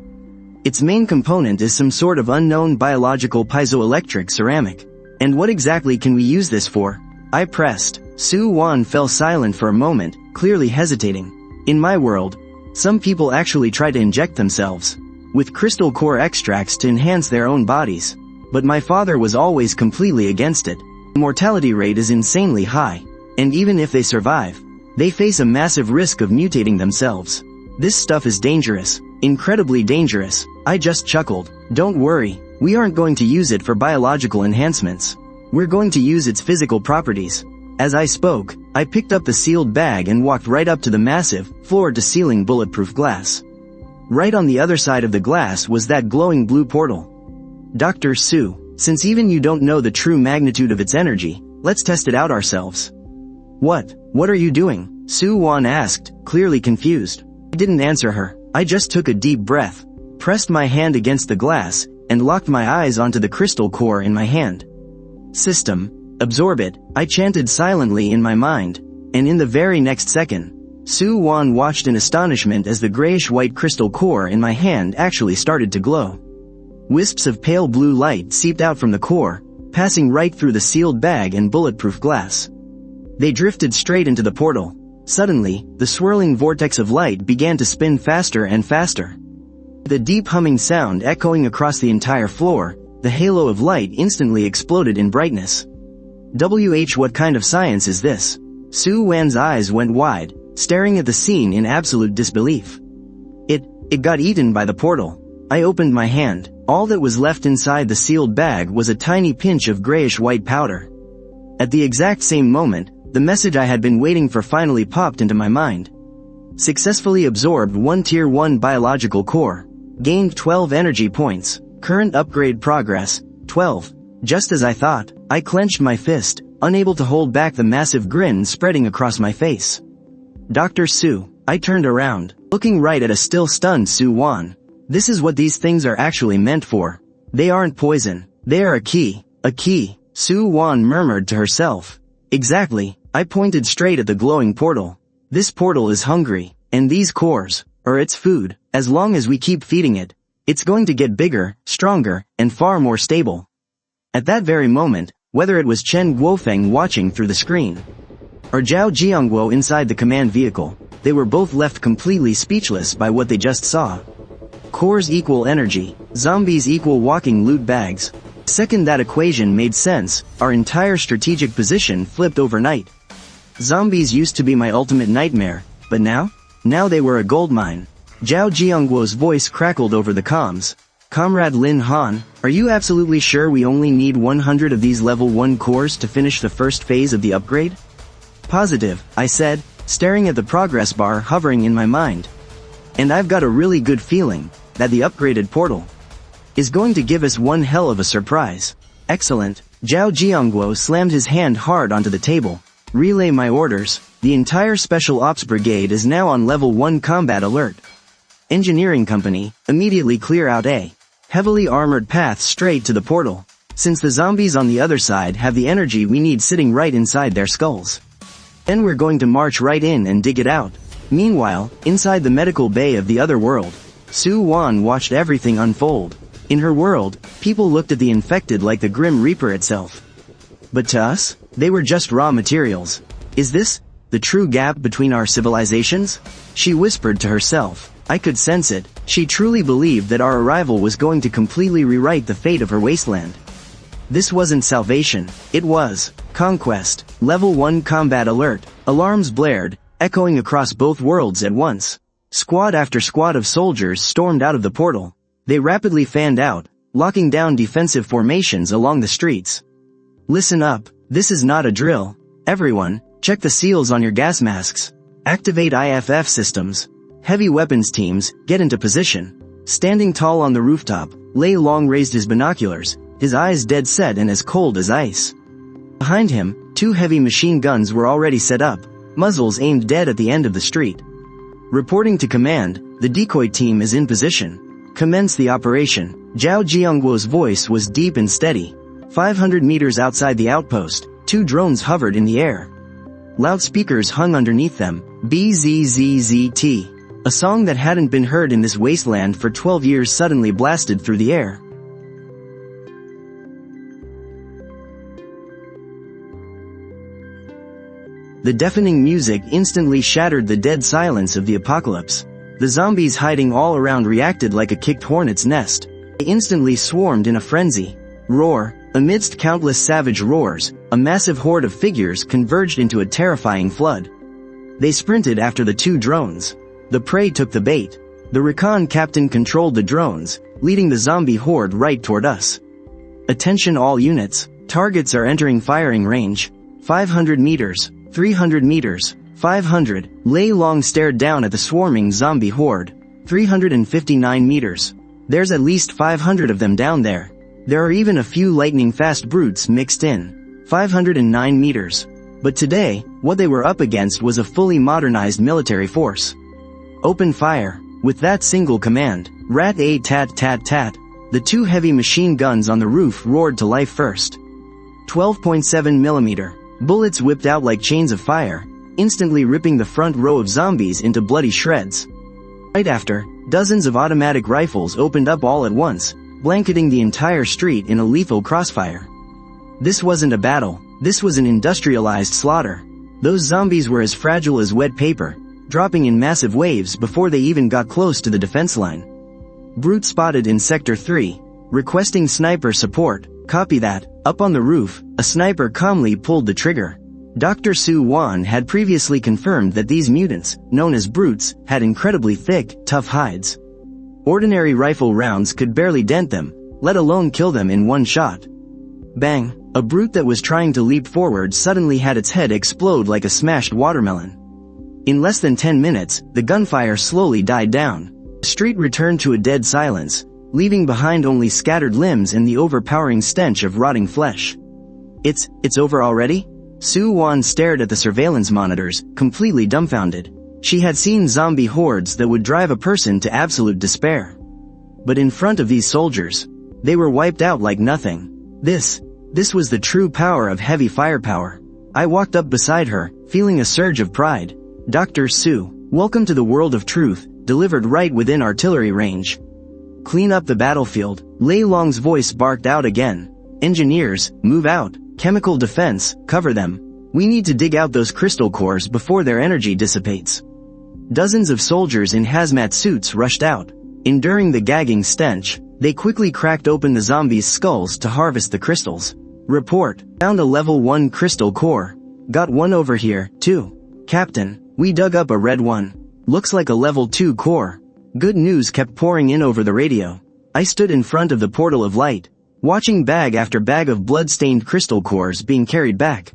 Its main component is some sort of unknown biological piezoelectric ceramic. And what exactly can we use this for? I pressed. Su Wan fell silent for a moment, clearly hesitating. In my world, some people actually try to inject themselves with crystal core extracts to enhance their own bodies. But my father was always completely against it. The mortality rate is insanely high. And even if they survive, they face a massive risk of mutating themselves. This stuff is dangerous. Incredibly dangerous. I just chuckled. Don't worry, we aren't going to use it for biological enhancements. We're going to use its physical properties. As I spoke, I picked up the sealed bag and walked right up to the massive, floor-to-ceiling bulletproof glass. Right on the other side of the glass was that glowing blue portal. Dr. Su, since even you don't know the true magnitude of its energy, let's test it out ourselves. What are you doing? Su Wan asked, clearly confused. I didn't answer her. I just took a deep breath, pressed my hand against the glass, and locked my eyes onto the crystal core in my hand. System, absorb it, I chanted silently in my mind, and in the very next second, Su Wan watched in astonishment as the grayish-white crystal core in my hand actually started to glow. Wisps of pale blue light seeped out from the core, passing right through the sealed bag and bulletproof glass. They drifted straight into the portal. Suddenly, the swirling vortex of light began to spin faster and faster. The deep humming sound echoing across the entire floor, the halo of light instantly exploded in brightness. What kind of science is this? Su Wan's eyes went wide, staring at the scene in absolute disbelief. It got eaten by the portal. I opened my hand. All that was left inside the sealed bag was a tiny pinch of grayish-white powder. At the exact same moment, the message I had been waiting for finally popped into my mind. Successfully absorbed 1 Tier 1 biological core. Gained 12 energy points. Current upgrade progress, 12. Just as I thought, I clenched my fist, unable to hold back the massive grin spreading across my face. Dr. Su. I turned around, looking right at a still stunned Su Wan. This is what these things are actually meant for. They aren't poison. They are a key. A key, Su Wan murmured to herself. Exactly. I pointed straight at the glowing portal. This portal is hungry, and these cores are its food. As long as we keep feeding it, it's going to get bigger, stronger, and far more stable. At that very moment, whether it was Chen Guofeng watching through the screen, or Zhao Jiangguo inside the command vehicle, they were both left completely speechless by what they just saw. Cores equal energy, zombies equal walking loot bags. Second that equation made sense, our entire strategic position flipped overnight. Zombies used to be my ultimate nightmare, but now they were a goldmine. Zhao Jiangguo's voice crackled over the comms. Comrade Lin Han, are you absolutely sure we only need 100 of these level 1 cores to finish the first phase of the upgrade? Positive, I said, staring at the progress bar hovering in my mind. And I've got a really good feeling that the upgraded portal is going to give us one hell of a surprise. Excellent. Zhao Jiangguo slammed his hand hard onto the table. Relay my orders. The entire Special Ops Brigade is now on level 1 combat alert. Engineering Company, immediately clear out a heavily armored path straight to the portal, since the zombies on the other side have the energy we need sitting right inside their skulls. Then we're going to march right in and dig it out. Meanwhile, inside the medical bay of the other world, Su Wan watched everything unfold. In her world, people looked at the infected like the Grim Reaper itself. But to us, they were just raw materials. Is this the true gap between our civilizations? She whispered to herself. I could sense it. She truly believed that our arrival was going to completely rewrite the fate of her wasteland. This wasn't salvation, it was conquest. Level 1 combat alert. Alarms blared, echoing across both worlds at once. Squad after squad of soldiers stormed out of the portal. They rapidly fanned out, locking down defensive formations along the streets. Listen up, this is not a drill. Everyone, check the seals on your gas masks. Activate IFF systems. Heavy weapons teams, get into position. Standing tall on the rooftop, Lei Long raised his binoculars, his eyes dead set and as cold as ice. Behind him, 2 heavy machine guns were already set up, muzzles aimed dead at the end of the street. Reporting to command, the decoy team is in position. Commence the operation. Zhao Jiangguo's voice was deep and steady. 500 meters outside the outpost, 2 drones hovered in the air. Loudspeakers hung underneath them. BZZZT. A song that hadn't been heard in this wasteland for 12 years suddenly blasted through the air. The deafening music instantly shattered the dead silence of the apocalypse. The zombies hiding all around reacted like a kicked hornet's nest. They instantly swarmed in a frenzy. Roar. Amidst countless savage roars, a massive horde of figures converged into a terrifying flood. They sprinted after the 2 drones. The prey took the bait. The recon captain controlled the drones, leading the zombie horde right toward us. Attention all units. Targets are entering firing range. 500 meters. 300 meters. 500. Lei Long stared down at the swarming zombie horde. 359 meters. There's at least 500 of them down there. There are even a few lightning-fast brutes mixed in. 509 meters. But today, what they were up against was a fully modernized military force. Open fire. With that single command, rat-a-tat-tat-tat, the 2 heavy machine guns on the roof roared to life first. 12.7 millimeter. Bullets whipped out like chains of fire, instantly ripping the front row of zombies into bloody shreds. Right after, dozens of automatic rifles opened up all at once, blanketing the entire street in a lethal crossfire. This wasn't a battle, this was an industrialized slaughter. Those zombies were as fragile as wet paper, dropping in massive waves before they even got close to the defense line. Brute spotted in Sector 3. Requesting sniper support. Copy that. Up on the roof, a sniper calmly pulled the trigger. Dr. Su Wan had previously confirmed that these mutants, known as brutes, had incredibly thick, tough hides. Ordinary rifle rounds could barely dent them, let alone kill them in one shot. Bang! A brute that was trying to leap forward suddenly had its head explode like a smashed watermelon. In less than 10 minutes, the gunfire slowly died down. The street returned to a dead silence, leaving behind only scattered limbs and the overpowering stench of rotting flesh. It's over already? Su Wan stared at the surveillance monitors, completely dumbfounded. She had seen zombie hordes that would drive a person to absolute despair. But in front of these soldiers, they were wiped out like nothing. This was the true power of heavy firepower. I walked up beside her, feeling a surge of pride. Dr. Su, welcome to the world of truth, delivered right within artillery range. Clean up the battlefield, Lei Long's voice barked out again. Engineers, move out. Chemical defense, cover them. We need to dig out those crystal cores before their energy dissipates. Dozens of soldiers in hazmat suits rushed out. Enduring the gagging stench, they quickly cracked open the zombies' skulls to harvest the crystals. Report, found a level 1 crystal core. Got one over here, too. Captain, we dug up a red one. Looks like a level 2 core. Good news kept pouring in over the radio. I stood in front of the portal of light, watching bag after bag of blood-stained crystal cores being carried back.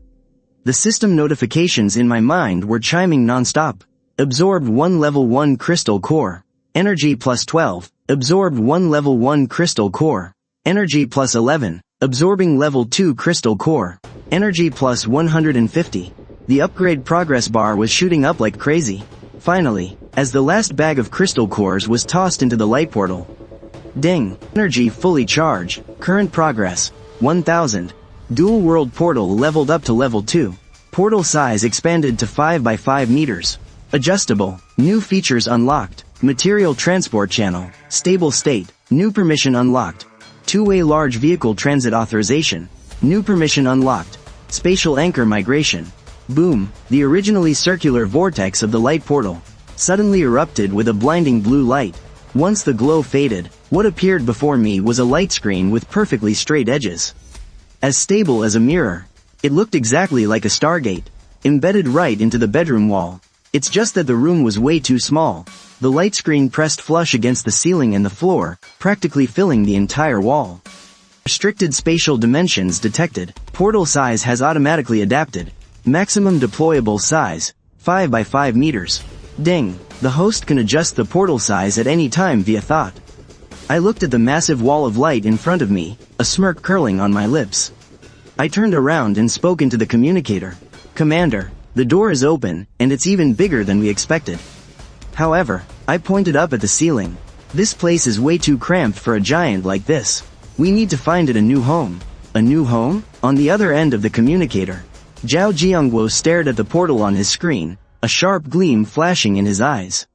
The system notifications in my mind were chiming non-stop. Absorbed 1 level 1 crystal core. Energy plus 12. Absorbed 1 level 1 crystal core. Energy plus 11. Absorbing level 2 crystal core. Energy plus 150. The upgrade progress bar was shooting up like crazy. Finally, as the last bag of crystal cores was tossed into the light portal. Ding. Energy fully charged. Current progress. 1000. Dual world portal leveled up to level 2. Portal size expanded to 5 by 5 meters. Adjustable. New features unlocked. Material transport channel. Stable state. New permission unlocked. Two-way large vehicle transit authorization. New permission unlocked. Spatial anchor migration. Boom. The originally circular vortex of the light portal suddenly erupted with a blinding blue light. Once the glow faded, what appeared before me was a light screen with perfectly straight edges. As stable as a mirror. It looked exactly like a Stargate, embedded right into the bedroom wall. It's just that the room was way too small. The light screen pressed flush against the ceiling and the floor, practically filling the entire wall. Restricted spatial dimensions detected. Portal size has automatically adapted. Maximum deployable size, 5 by 5 meters. Ding. The host can adjust the portal size at any time via thought. I looked at the massive wall of light in front of me, a smirk curling on my lips. I turned around and spoke into the communicator. Commander, the door is open, and it's even bigger than we expected. However, I pointed up at the ceiling. This place is way too cramped for a giant like this. We need to find it a new home. A new home? On the other end of the communicator, Zhao Jiangguo stared at the portal on his screen, a sharp gleam flashing in his eyes.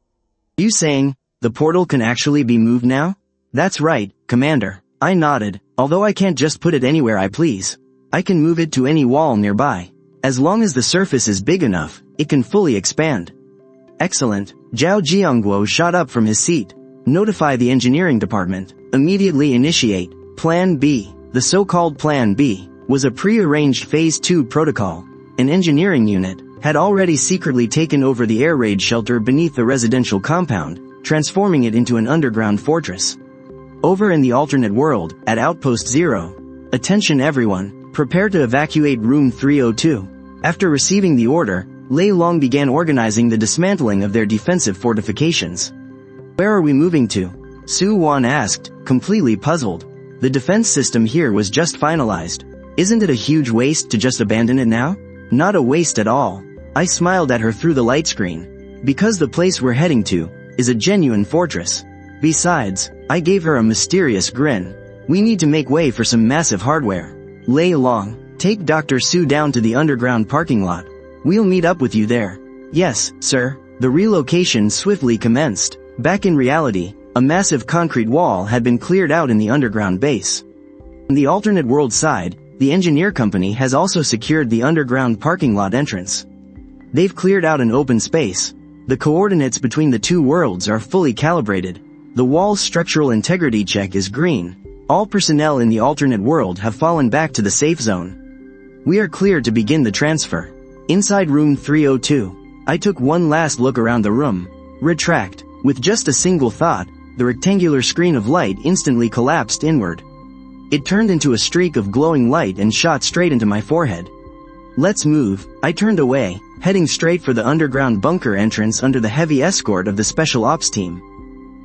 You saying, the portal can actually be moved now? That's right, Commander. I nodded. Although I can't just put it anywhere I please. I can move it to any wall nearby. As long as the surface is big enough, it can fully expand. Excellent. Zhao Jiangguo shot up from his seat. Notify the engineering department. Immediately initiate. Plan B. The so-called Plan B was a pre-arranged Phase 2 protocol. An engineering unit had already secretly taken over the air raid shelter beneath the residential compound, transforming it into an underground fortress. Over in the alternate world, at Outpost 0. Attention everyone, prepare to evacuate Room 302. After receiving the order, Lei Long began organizing the dismantling of their defensive fortifications. Where are we moving to? Su Wan asked, completely puzzled. The defense system here was just finalized. Isn't it a huge waste to just abandon it now? Not a waste at all. I smiled at her through the light screen. Because the place we're heading to is a genuine fortress. Besides, I gave her a mysterious grin. We need to make way for some massive hardware. Lei Long, take Dr. Su down to the underground parking lot. We'll meet up with you there. Yes, sir. The relocation swiftly commenced. Back in reality, a massive concrete wall had been cleared out in the underground base. On the alternate world side, the engineer company has also secured the underground parking lot entrance. They've cleared out an open space. The coordinates between the two worlds are fully calibrated. The wall's structural integrity check is green. All personnel in the alternate world have fallen back to the safe zone. We are clear to begin the transfer. Inside room 302, I took one last look around the room. Retract. With just a single thought, the rectangular screen of light instantly collapsed inward. It turned into a streak of glowing light and shot straight into my forehead. Let's move. I turned away, heading straight for the underground bunker entrance under the heavy escort of the special ops team.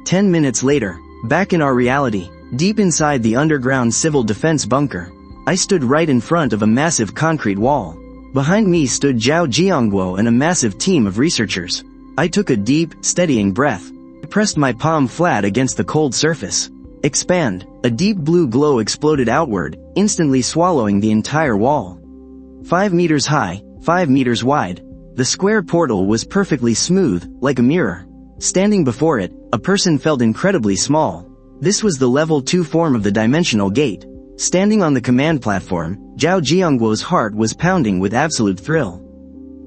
10 minutes later, back in our reality, deep inside the underground civil defense bunker, I stood right in front of a massive concrete wall. Behind me stood Zhao Jiangguo and a massive team of researchers. I took a deep, steadying breath. I pressed my palm flat against the cold surface. Expand. A deep blue glow exploded outward, instantly swallowing the entire wall. 5 meters high, 5 meters wide. The square portal was perfectly smooth, like a mirror. Standing before it, a person felt incredibly small. This was the level 2 form of the dimensional gate. Standing on the command platform, Zhao Jiangguo's heart was pounding with absolute thrill.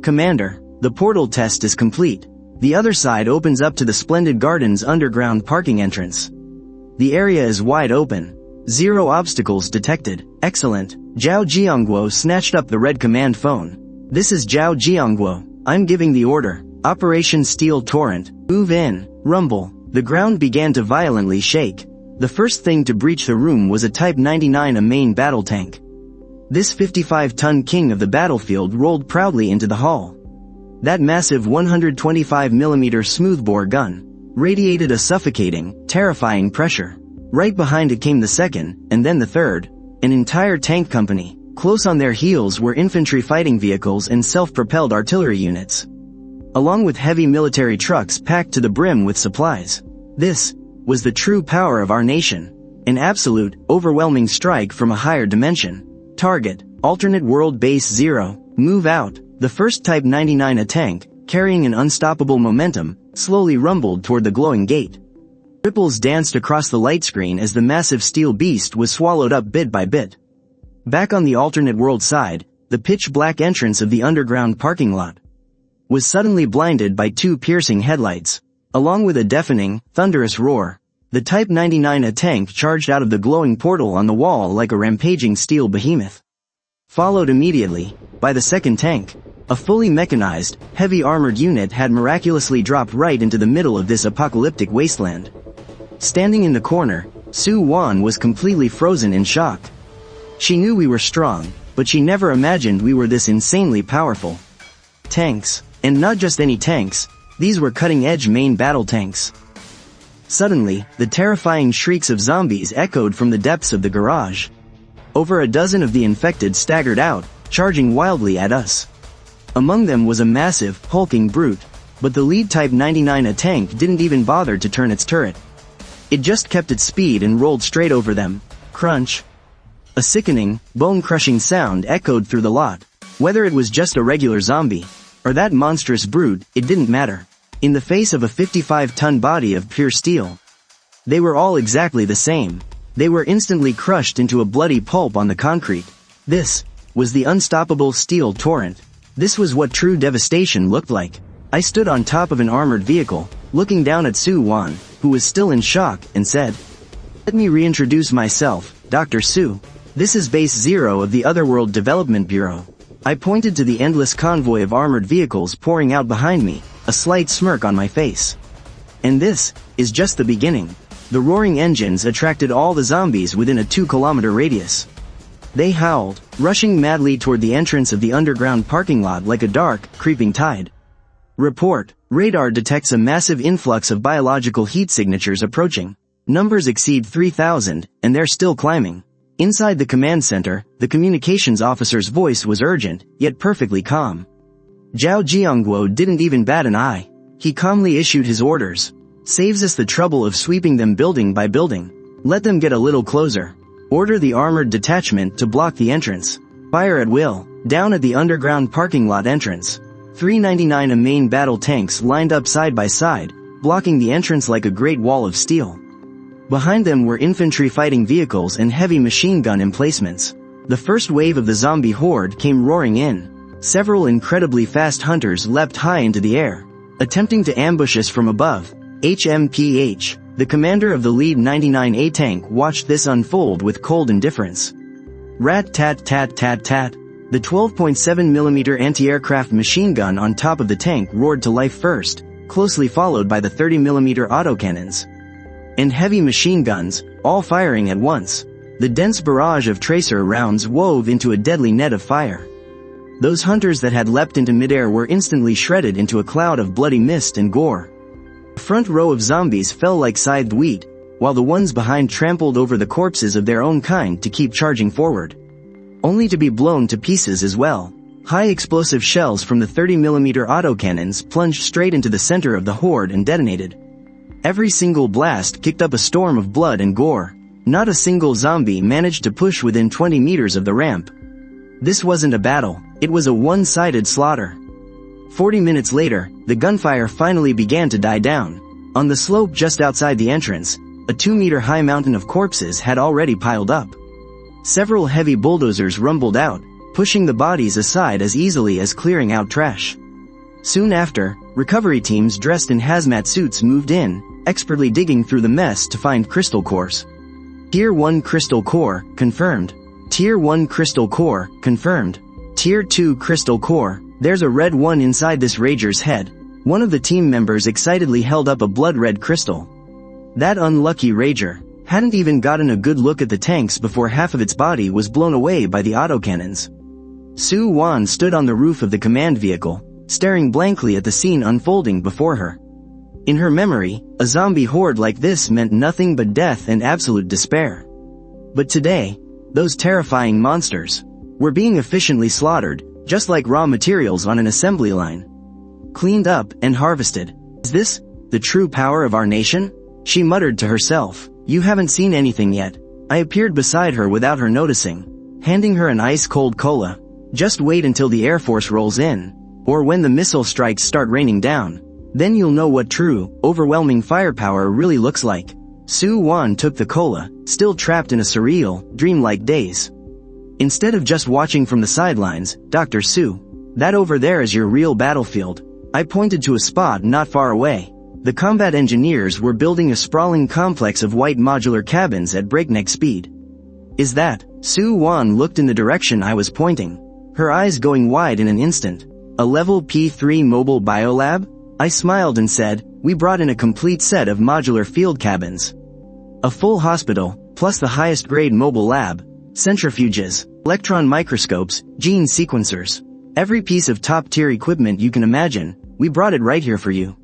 Commander, the portal test is complete. The other side opens up to the Splendid Gardens underground parking entrance. The area is wide open. 0 obstacles detected. Excellent. Zhao Jiangguo snatched up the red command phone. This is Zhao Jiangguo. I'm giving the order. Operation Steel Torrent. Move in. Rumble. The ground began to violently shake. The first thing to breach the room was a Type 99 A main battle tank. This 55-ton king of the battlefield rolled proudly into the hall. That massive 125mm smoothbore gun radiated a suffocating, terrifying pressure. Right behind it came the second, and then the third. An entire tank company. Close on their heels were infantry fighting vehicles and self-propelled artillery units, along with heavy military trucks packed to the brim with supplies. This was the true power of our nation. An absolute, overwhelming strike from a higher dimension. Target, alternate world base 0, move out. The first Type 99 A tank, carrying an unstoppable momentum, slowly rumbled toward the glowing gate. Ripples danced across the light screen as the massive steel beast was swallowed up bit by bit. Back on the alternate world side, the pitch-black entrance of the underground parking lot was suddenly blinded by 2 piercing headlights. Along with a deafening, thunderous roar, the Type 99 A tank charged out of the glowing portal on the wall like a rampaging steel behemoth. Followed immediately by the second tank. A fully mechanized, heavy armored unit had miraculously dropped right into the middle of this apocalyptic wasteland. Standing in the corner, Su Wan was completely frozen in shock. She knew we were strong, but she never imagined we were this insanely powerful. Tanks. And not just any tanks, these were cutting-edge main battle tanks. Suddenly, the terrifying shrieks of zombies echoed from the depths of the garage. Over a dozen of the infected staggered out, charging wildly at us. Among them was a massive, hulking brute, but the lead Type 99 A tank didn't even bother to turn its turret. It just kept its speed and rolled straight over them. Crunch. A sickening, bone-crushing sound echoed through the lot. Whether it was just a regular zombie, or that monstrous brute, it didn't matter. In the face of a 55-ton body of pure steel, they were all exactly the same. They were instantly crushed into a bloody pulp on the concrete. This was the unstoppable steel torrent. This was what true devastation looked like. I stood on top of an armored vehicle, looking down at Su Wan, who was still in shock, and said, "Let me reintroduce myself, Dr. Su. This is Base 0 of the Otherworld Development Bureau." I pointed to the endless convoy of armored vehicles pouring out behind me, a slight smirk on my face. And this is just the beginning. The roaring engines attracted all the zombies within a 2-kilometer radius. They howled, rushing madly toward the entrance of the underground parking lot like a dark, creeping tide. Report. Radar detects a massive influx of biological heat signatures approaching. Numbers exceed 3,000, and they're still climbing. Inside the command center, the communications officer's voice was urgent, yet perfectly calm. Zhao Jiangguo didn't even bat an eye. He calmly issued his orders. "Saves us the trouble of sweeping them building by building. Let them get a little closer. Order the armored detachment to block the entrance. Fire at will." Down at the underground parking lot entrance, 399 A main battle tanks lined up side by side, blocking the entrance like a great wall of steel. Behind them were infantry fighting vehicles and heavy machine gun emplacements. The first wave of the zombie horde came roaring in. Several incredibly fast hunters leapt high into the air, attempting to ambush us from above. HMPH. The commander of the lead 99A tank watched this unfold with cold indifference. Rat-tat-tat-tat-tat. The 12.7mm anti-aircraft machine gun on top of the tank roared to life first, closely followed by the 30mm autocannons and heavy machine guns, all firing at once. The dense barrage of tracer rounds wove into a deadly net of fire. Those hunters that had leapt into midair were instantly shredded into a cloud of bloody mist and gore. The front row of zombies fell like scythed wheat, while the ones behind trampled over the corpses of their own kind to keep charging forward, only to be blown to pieces as well. High explosive shells from the 30mm autocannons plunged straight into the center of the horde and detonated. Every single blast kicked up a storm of blood and gore. Not a single zombie managed to push within 20 meters of the ramp. This wasn't a battle, it was a one-sided slaughter. 40 minutes later, the gunfire finally began to die down. On the slope just outside the entrance, a 2-meter-high mountain of corpses had already piled up. Several heavy bulldozers rumbled out, pushing the bodies aside as easily as clearing out trash. Soon after, recovery teams dressed in hazmat suits moved in, expertly digging through the mess to find crystal cores. Tier 1 crystal core, confirmed. Tier 1 crystal core, confirmed. Tier 2 crystal core, there's a red one inside this rager's head. One of the team members excitedly held up a blood-red crystal. That unlucky rager hadn't even gotten a good look at the tanks before half of its body was blown away by the autocannons. Su Wan stood on the roof of the command vehicle, staring blankly at the scene unfolding before her. In her memory, a zombie horde like this meant nothing but death and absolute despair. But today, those terrifying monsters were being efficiently slaughtered, just like raw materials on an assembly line. Cleaned up and harvested. Is this the true power of our nation? She muttered to herself. You haven't seen anything yet. I appeared beside her without her noticing, handing her an ice-cold cola. Just wait until the Air Force rolls in, or when the missile strikes start raining down. Then you'll know what true, overwhelming firepower really looks like. Su Wan took the cola, still trapped in a surreal, dreamlike daze. Instead of just watching from the sidelines, Dr. Su, that over there is your real battlefield. I pointed to a spot not far away. The combat engineers were building a sprawling complex of white modular cabins at breakneck speed. Is that? Su Wan looked in the direction I was pointing, her eyes going wide in an instant. A level P3 mobile biolab? I smiled and said, we brought in a complete set of modular field cabins. A full hospital, plus the highest grade mobile lab, centrifuges, electron microscopes, gene sequencers. Every piece of top-tier equipment you can imagine, we brought it right here for you.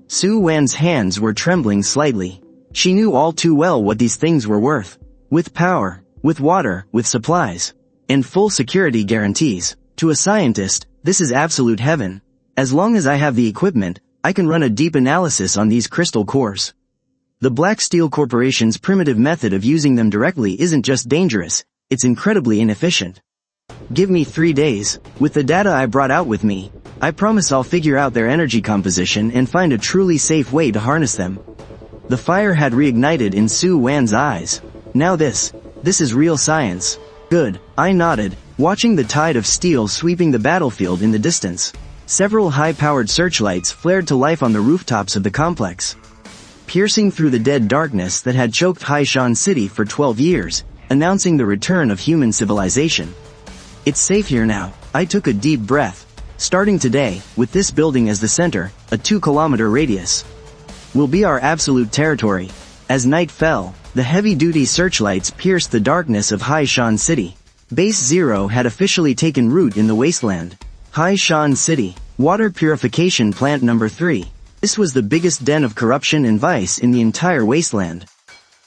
Su Wan's hands were trembling slightly. She knew all too well what these things were worth. With power, with water, with supplies, and full security guarantees. To a scientist, this is absolute heaven. As long as I have the equipment, I can run a deep analysis on these crystal cores. The Black Steel Corporation's primitive method of using them directly isn't just dangerous, it's incredibly inefficient. Give me 3 days. With the data I brought out with me, I promise I'll figure out their energy composition and find a truly safe way to harness them. The fire had reignited in Su Wan's eyes. Now this is real science. Good, I nodded, watching the tide of steel sweeping the battlefield in the distance. Several high-powered searchlights flared to life on the rooftops of the complex, piercing through the dead darkness that had choked Haishan City for 12 years, announcing the return of human civilization. It's safe here now. I took a deep breath. Starting today, with this building as the center, a 2-kilometer radius will be our absolute territory. As night fell, the heavy-duty searchlights pierced the darkness of Haishan City. Base Zero had officially taken root in the wasteland. Haishan City, Water Purification Plant Number 3. This was the biggest den of corruption and vice in the entire wasteland.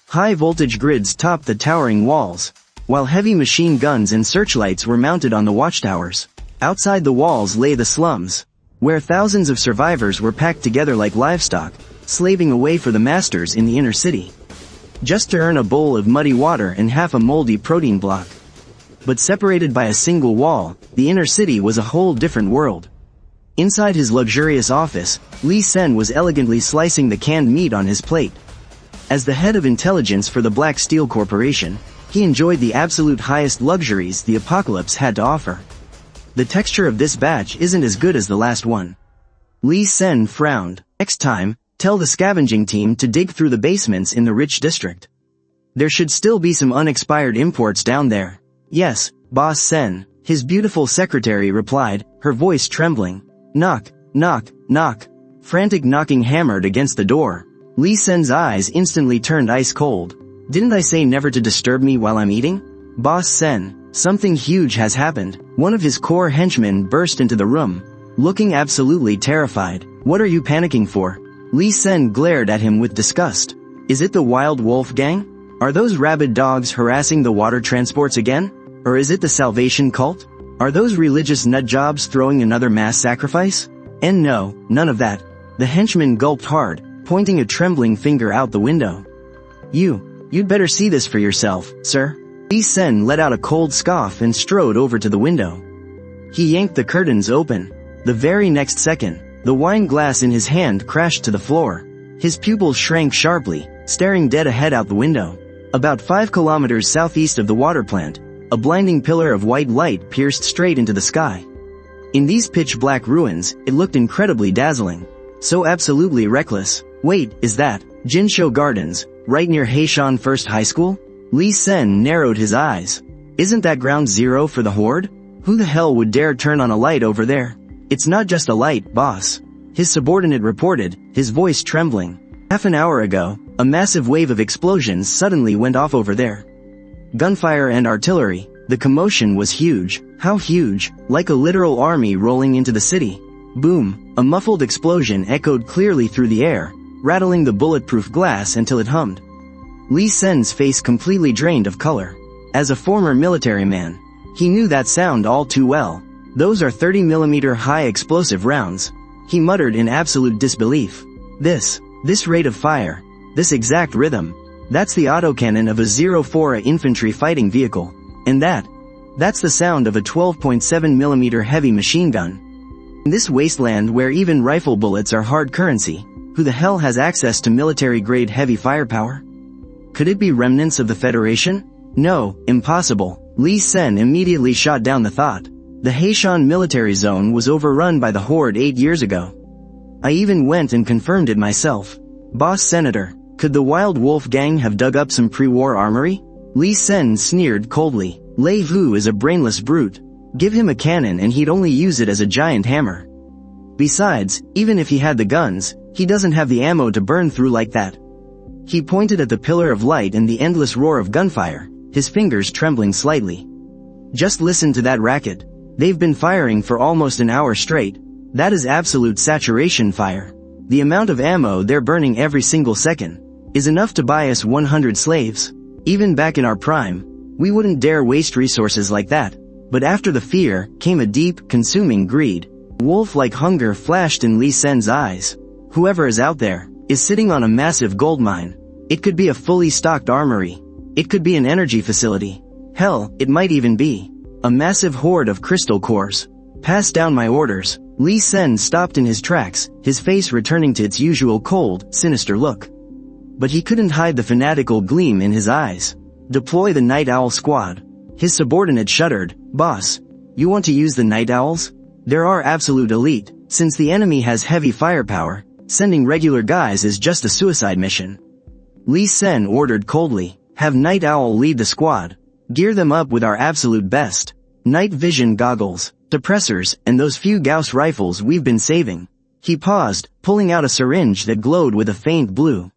High-voltage grids topped the towering walls, while heavy machine guns and searchlights were mounted on the watchtowers. Outside the walls lay the slums, where thousands of survivors were packed together like livestock, slaving away for the masters in the inner city, just to earn a bowl of muddy water and half a moldy protein block. But separated by a single wall, the inner city was a whole different world. Inside his luxurious office, Lee Sen was elegantly slicing the canned meat on his plate. As the head of intelligence for the Black Steel Corporation, he enjoyed the absolute highest luxuries the apocalypse had to offer. The texture of this batch isn't as good as the last one. Lee Sen frowned. Next time, Tell the scavenging team to dig through the basements in the rich district. There should still be some unexpired imports down there. Yes, Boss Sen, his beautiful secretary replied, her voice trembling. Knock, knock, knock. Frantic knocking hammered against the door. Lee Sen's eyes instantly turned ice cold. Didn't I say never to disturb me while I'm eating? Boss Sen, something huge has happened. One of his core henchmen burst into the room, looking absolutely terrified. What are you panicking for? Lee Sen glared at him with disgust. Is it the Wild Wolf Gang? Are those rabid dogs harassing the water transports again? Or is it the Salvation Cult? Are those religious nutjobs throwing another mass sacrifice? And no, none of that. The henchman gulped hard, pointing a trembling finger out the window. You'd better see this for yourself, sir. Lee Sen let out a cold scoff and strode over to the window. He yanked the curtains open. The very next second, the wine glass in his hand crashed to the floor. His pupils shrank sharply, staring dead ahead out the window. About 5 kilometers southeast of the water plant, a blinding pillar of white light pierced straight into the sky. In these pitch-black ruins, it looked incredibly dazzling. So absolutely reckless. Wait, is that Jinsho Gardens, right near Heishan First High School? Lee Sen narrowed his eyes. Isn't that ground zero for the Horde? Who the hell would dare turn on a light over there? It's not just a light, boss. His subordinate reported, his voice trembling. Half an hour ago, a massive wave of explosions suddenly went off over there. Gunfire and artillery. The commotion was huge. How huge? Like a literal army rolling into the city. Boom! A muffled explosion echoed clearly through the air, rattling the bulletproof glass until it hummed. Lee Sen's face completely drained of color. As a former military man, he knew that sound all too well. Those are 30mm high explosive rounds. He muttered in absolute disbelief. This rate of fire, this exact rhythm, that's the autocannon of a 04 infantry fighting vehicle. And that's the sound of a 12.7mm heavy machine gun. In this wasteland where even rifle bullets are hard currency, who the hell has access to military-grade heavy firepower? Could it be remnants of the Federation? No, impossible. Lee Sen immediately shot down the thought. The Heishan military zone was overrun by the Horde 8 years ago. I even went and confirmed it myself. Boss Senator, could the Wild Wolf Gang have dug up some pre-war armory? Lee Sen sneered coldly. Lei Hu is a brainless brute. Give him a cannon and he'd only use it as a giant hammer. Besides, even if he had the guns, he doesn't have the ammo to burn through like that. He pointed at the pillar of light and the endless roar of gunfire, his fingers trembling slightly. Just listen to that racket. They've been firing for almost an hour straight. That is absolute saturation fire. The amount of ammo they're burning every single second is enough to buy us 100 slaves. Even back in our prime, we wouldn't dare waste resources like that. But after the fear came a deep, consuming greed. Wolf-like hunger flashed in Lee Sen's eyes. Whoever is out there is sitting on a massive gold mine. It could be a fully stocked armory. It could be an energy facility. Hell, it might even be a massive hoard of crystal cores. Pass down my orders. Lee Sen stopped in his tracks, his face returning to its usual cold, sinister look. But he couldn't hide the fanatical gleam in his eyes. Deploy the Night Owl Squad. His subordinate shuddered. Boss, you want to use the Night Owls? They're our absolute elite. Since the enemy has heavy firepower, sending regular guys is just a suicide mission. Lee Sen ordered coldly. Have Night Owl lead the squad. Gear them up with our absolute best. Night vision goggles, suppressors, and those few Gauss rifles we've been saving. He paused, pulling out a syringe that glowed with a faint blue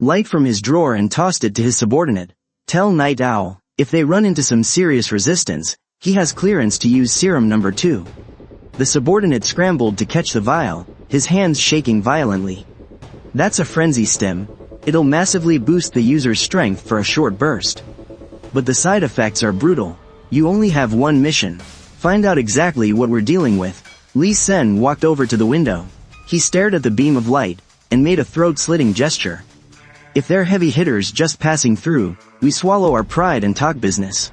light from his drawer and tossed it to his subordinate. Tell Night Owl, if they run into some serious resistance, he has clearance to use serum number 2. The subordinate scrambled to catch the vial, his hands shaking violently. That's a frenzy stim. It'll massively boost the user's strength for a short burst. But the side effects are brutal. You only have one mission. Find out exactly what we're dealing with. Lee Sen walked over to the window. He stared at the beam of light, and made a throat-slitting gesture. If they're heavy hitters just passing through, we swallow our pride and talk business.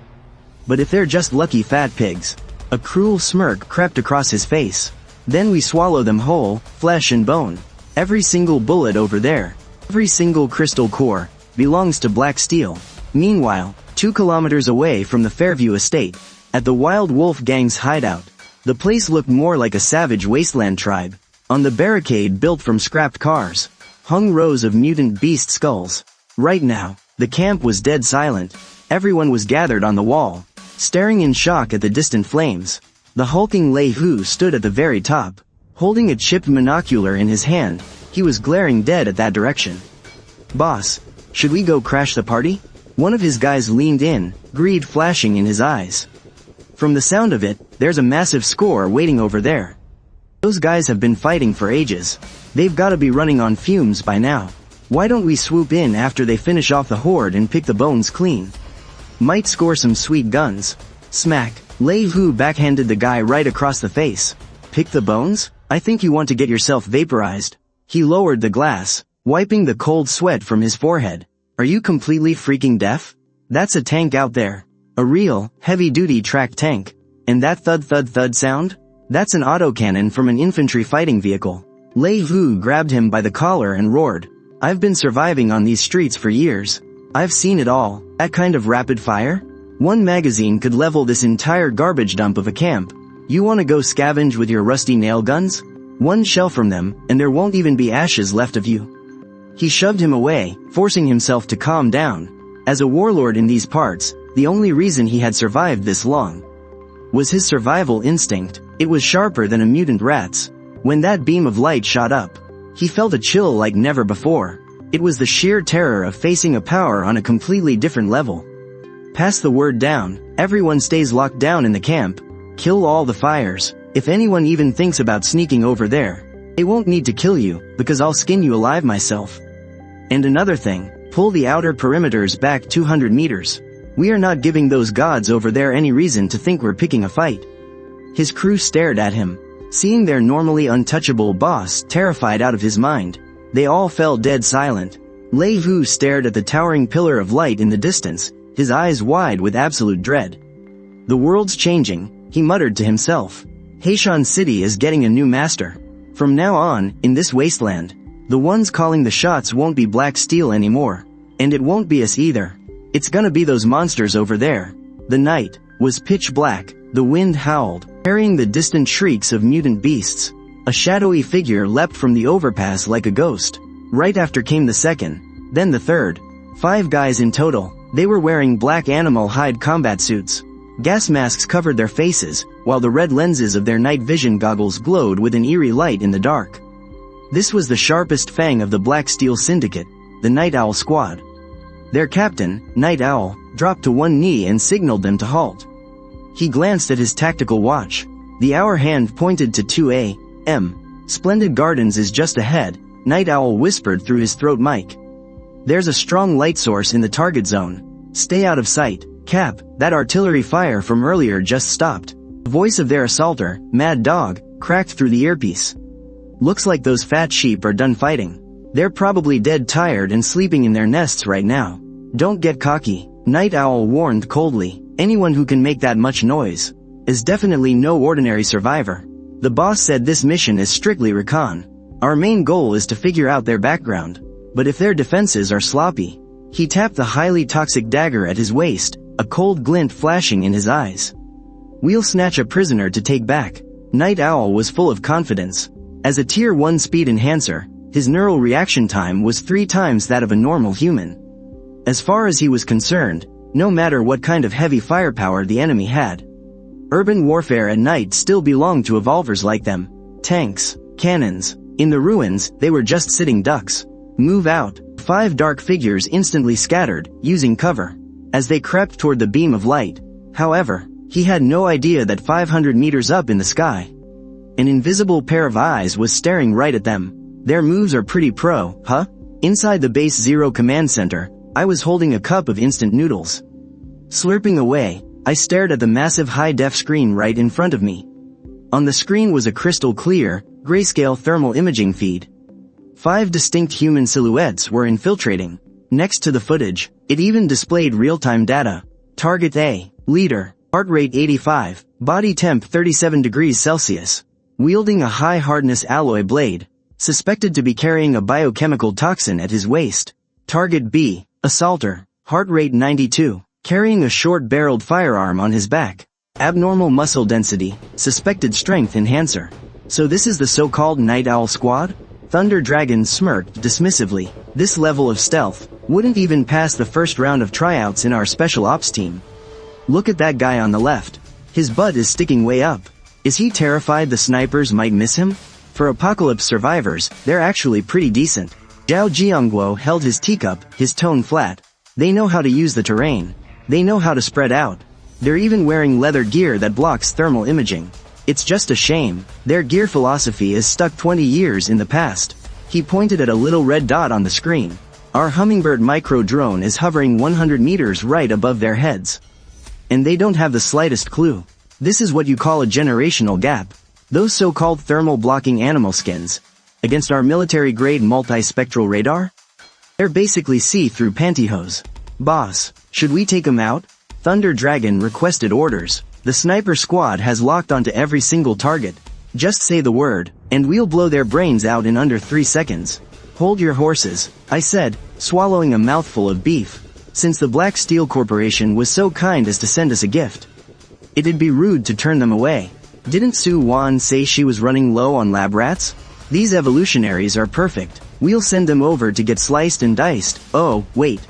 But if they're just lucky fat pigs, a cruel smirk crept across his face. Then we swallow them whole, flesh and bone. Every single bullet over there, every single crystal core, belongs to Black Steel. Meanwhile, 2 kilometers away from the Fairview estate, at the Wild Wolf Gang's hideout, the place looked more like a savage wasteland tribe. On the barricade built from scrapped cars, hung rows of mutant beast skulls. Right now, the camp was dead silent. Everyone was gathered on the wall, staring in shock at the distant flames. The hulking Lei Hu stood at the very top, holding a chipped monocular in his hand. He was glaring dead at that direction. "Boss, should we go crash the party?" One of his guys leaned in, greed flashing in his eyes. "From the sound of it, there's a massive score waiting over there. Those guys have been fighting for ages. They've gotta be running on fumes by now. Why don't we swoop in after they finish off the horde and pick the bones clean? Might score some sweet guns." Smack. Lei Hu backhanded the guy right across the face. "Pick the bones? I think you want to get yourself vaporized." He lowered the glass, wiping the cold sweat from his forehead. "Are you completely freaking deaf? That's a tank out there. A real, heavy-duty tracked tank. And that thud-thud-thud sound? That's an autocannon from an infantry fighting vehicle." Lei Hu grabbed him by the collar and roared. "I've been surviving on these streets for years. I've seen it all. That kind of rapid fire? One magazine could level this entire garbage dump of a camp. You wanna go scavenge with your rusty nail guns? One shell from them, and there won't even be ashes left of you." He shoved him away, forcing himself to calm down. As a warlord in these parts, the only reason he had survived this long was his survival instinct. It was sharper than a mutant rat's. When that beam of light shot up, he felt a chill like never before. It was the sheer terror of facing a power on a completely different level. "Pass the word down, everyone stays locked down in the camp. Kill all the fires. If anyone even thinks about sneaking over there, they won't need to kill you, because I'll skin you alive myself. And another thing, pull the outer perimeters back 200 meters. We are not giving those gods over there any reason to think we're picking a fight." His crew stared at him, seeing their normally untouchable boss terrified out of his mind. They all fell dead silent. Lei Hu stared at the towering pillar of light in the distance, his eyes wide with absolute dread. "The world's changing," he muttered to himself. "Heishan City is getting a new master. From now on, in this wasteland, the ones calling the shots won't be Black Steel anymore. And it won't be us either. It's gonna be those monsters over there." The night was pitch black. The wind howled, carrying the distant shrieks of mutant beasts. A shadowy figure leapt from the overpass like a ghost. Right after came the second, then the third. 5 guys in total. They were wearing black animal hide combat suits. Gas masks covered their faces, while the red lenses of their night vision goggles glowed with an eerie light in the dark. This was the sharpest fang of the Black Steel Syndicate, the Night Owl Squad. Their captain, Night Owl, dropped to one knee and signaled them to halt. He glanced at his tactical watch. The hour hand pointed to 2 a.m. "Splendid Gardens is just ahead," Night Owl whispered through his throat mic. "There's a strong light source in the target zone. Stay out of sight. Cap, that artillery fire from earlier just stopped." The voice of their assaulter, Mad Dog, cracked through the earpiece. "Looks like those fat sheep are done fighting. They're probably dead tired and sleeping in their nests right now. Don't get cocky," Night Owl warned coldly. "Anyone who can make that much noise is definitely no ordinary survivor. The boss said this mission is strictly recon. Our main goal is to figure out their background. But if their defenses are sloppy..." He tapped the highly toxic dagger at his waist, a cold glint flashing in his eyes. "We'll snatch a prisoner to take back." Night Owl was full of confidence. As a Tier 1 speed enhancer, his neural reaction time was 3 times that of a normal human. As far as he was concerned, no matter what kind of heavy firepower the enemy had, urban warfare at night still belonged to evolvers like them. Tanks, cannons. In the ruins, they were just sitting ducks. "Move out." 5 dark figures instantly scattered, using cover, as they crept toward the beam of light. However, he had no idea that 500 meters up in the sky, an invisible pair of eyes was staring right at them. "Their moves are pretty pro, huh?" Inside the Base Zero command center, I was holding a cup of instant noodles. Slurping away, I stared at the massive high-def screen right in front of me. On the screen was a crystal-clear, grayscale thermal imaging feed. 5 distinct human silhouettes were infiltrating. Next to the footage, it even displayed real-time data. Target A, leader, heart rate 85, body temp 37 degrees Celsius, wielding a high-hardness alloy blade, suspected to be carrying a biochemical toxin at his waist. Target B, assaulter, heart rate 92, carrying a short-barreled firearm on his back. Abnormal muscle density, suspected strength enhancer. So this is the so-called Night Owl Squad? Thunder Dragon smirked dismissively. This level of stealth wouldn't even pass the first round of tryouts in our special ops team. Look at that guy on the left. His butt is sticking way up. Is he terrified the snipers might miss him? For apocalypse survivors, they're actually pretty decent. Zhao Jiangguo held his teacup, his tone flat. They know how to use the terrain. They know how to spread out. They're even wearing leather gear that blocks thermal imaging. It's just a shame. Their gear philosophy is stuck 20 years in the past. He pointed at a little red dot on the screen. Our hummingbird micro-drone is hovering 100 meters right above their heads. And they don't have the slightest clue. This is what you call a generational gap. Those so-called thermal blocking animal skins. Against our military-grade multispectral radar? They're basically see-through pantyhose. Boss, should we take them out? Thunder Dragon requested orders. The sniper squad has locked onto every single target. Just say the word, and we'll blow their brains out in under 3 seconds. Hold your horses, I said, swallowing a mouthful of beef. Since the Black Steel Corporation was so kind as to send us a gift, it'd be rude to turn them away. Didn't Su Wan say she was running low on lab rats? These evolutionaries are perfect. We'll send them over to get sliced and diced. Oh, wait.